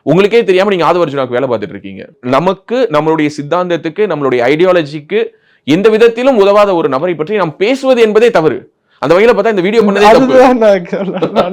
உங்களுக்கே தெரியாம நீங்க ஆதவர்ஜுனாக்கு வேலை பார்த்துட்டு இருக்கீங்க. நமக்கு நம்மளுடைய சித்தாந்தத்துக்கு நம்மளுடைய ஐடியாலஜிக்கு எந்த விதத்திலும் உதவாத ஒரு நபரை பற்றி நாம் பேசுவது என்பதே தவறு. அந்த வகையில பார்த்தா இந்த வீடியோ பண்ணதே தப்பு.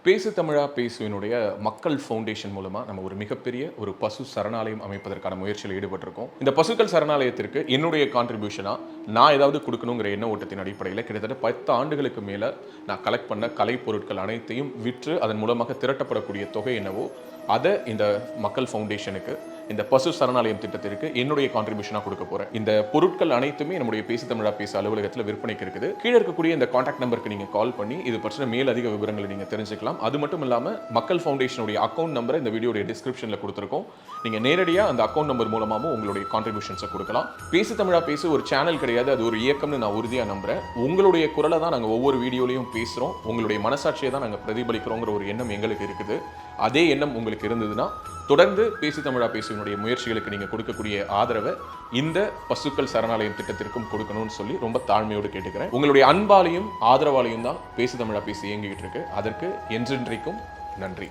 பேசு தமிழா பேசுவினுடைய மக்கள் ஃபவுண்டேஷன் மூலமா நம்ம ஒரு மிகப்பெரிய ஒரு பசு சரணாலயம் அமைப்பதற்கான முயற்சியில் ஈடுபட்டிருக்கோம். இந்த பசுக்கள் சரணாலயத்திற்கு என்னுடைய கான்ட்ரிபியூஷனா நான் ஏதாவது கொடுக்கணுங்கிற எண்ண ஓட்டத்தின் அடிப்படையில் கிட்டத்தட்ட 10 ஆண்டுகளுக்கு மேல நான் கலெக்ட் பண்ண கலை பொருட்கள் அனைத்தையும் விற்று அதன் மூலமாக திரட்டப்படக்கூடிய தொகை என்னவோ அதை இந்த மக்கள் ஃபவுண்டேஷனுக்கு, இந்த பசு சரணாலயம் திட்டத்திற்கு என்னுடைய கான்ட்ரிபியூஷனாக கொடுக்க போறேன். இந்த பொருட்கள் அனைத்துமே நம்முடைய பேசு தமிழா பேச அலுவலகத்தில் விற்பனைக்கு இருக்குது. கீழே இருக்கக்கூடிய இந்த கான்டாக்ட் நம்பருக்கு நீங்க கால் பண்ணி இது பற்றின மேல் அதிக விவரங்களை நீங்க தெரிஞ்சுக்கலாம். அது மட்டும் இல்லாம மக்கள் ஃபவுண்டேஷனுடைய அக்கௌண்ட் நம்பரை இந்த வீடியோடைய டிஸ்கிரிப்ஷன்ல கொடுத்துருக்கோம். நீங்க நேரடியா அந்த அக்கௌண்ட் நம்பர் மூலமாகவும் உங்களுடைய கான்ட்ரிபியூஷன்ஸை கொடுக்கலாம். பேசு தமிழா பேசு ஒரு சேனல் கிடையாது, அது ஒரு இயக்கம்னு நான் உறுதியா நம்புறேன். உங்களுடைய குரலை தான் நாங்கள் ஒவ்வொரு வீடியோலையும் பேசுறோம், உங்களுடைய மனசாட்சியை தான் நாங்கள் பிரதிபலிக்கிறோங்கிற ஒரு எண்ணம் எங்களுக்கு இருக்குது. அதே எண்ணம் உங்களுக்கு இருந்ததுன்னா தொடர்ந்து பேசு தமிழா பேசுவனுடைய முயற்சிகளுக்கு நீங்க கொடுக்கக்கூடிய ஆதரவை இந்த பசுக்கள் சரணாலயம் திட்டத்திற்கும் கொடுக்கணும்னு சொல்லி ரொம்ப தாழ்மையோடு கேட்டுக்கிறேன். உங்களுடைய அன்பாலையும் ஆதரவாலையும் தான் பேசு தமிழா பேசி இயங்கிட்டு இருக்கு. அதற்கு என்றென்றைக்கும் நன்றி.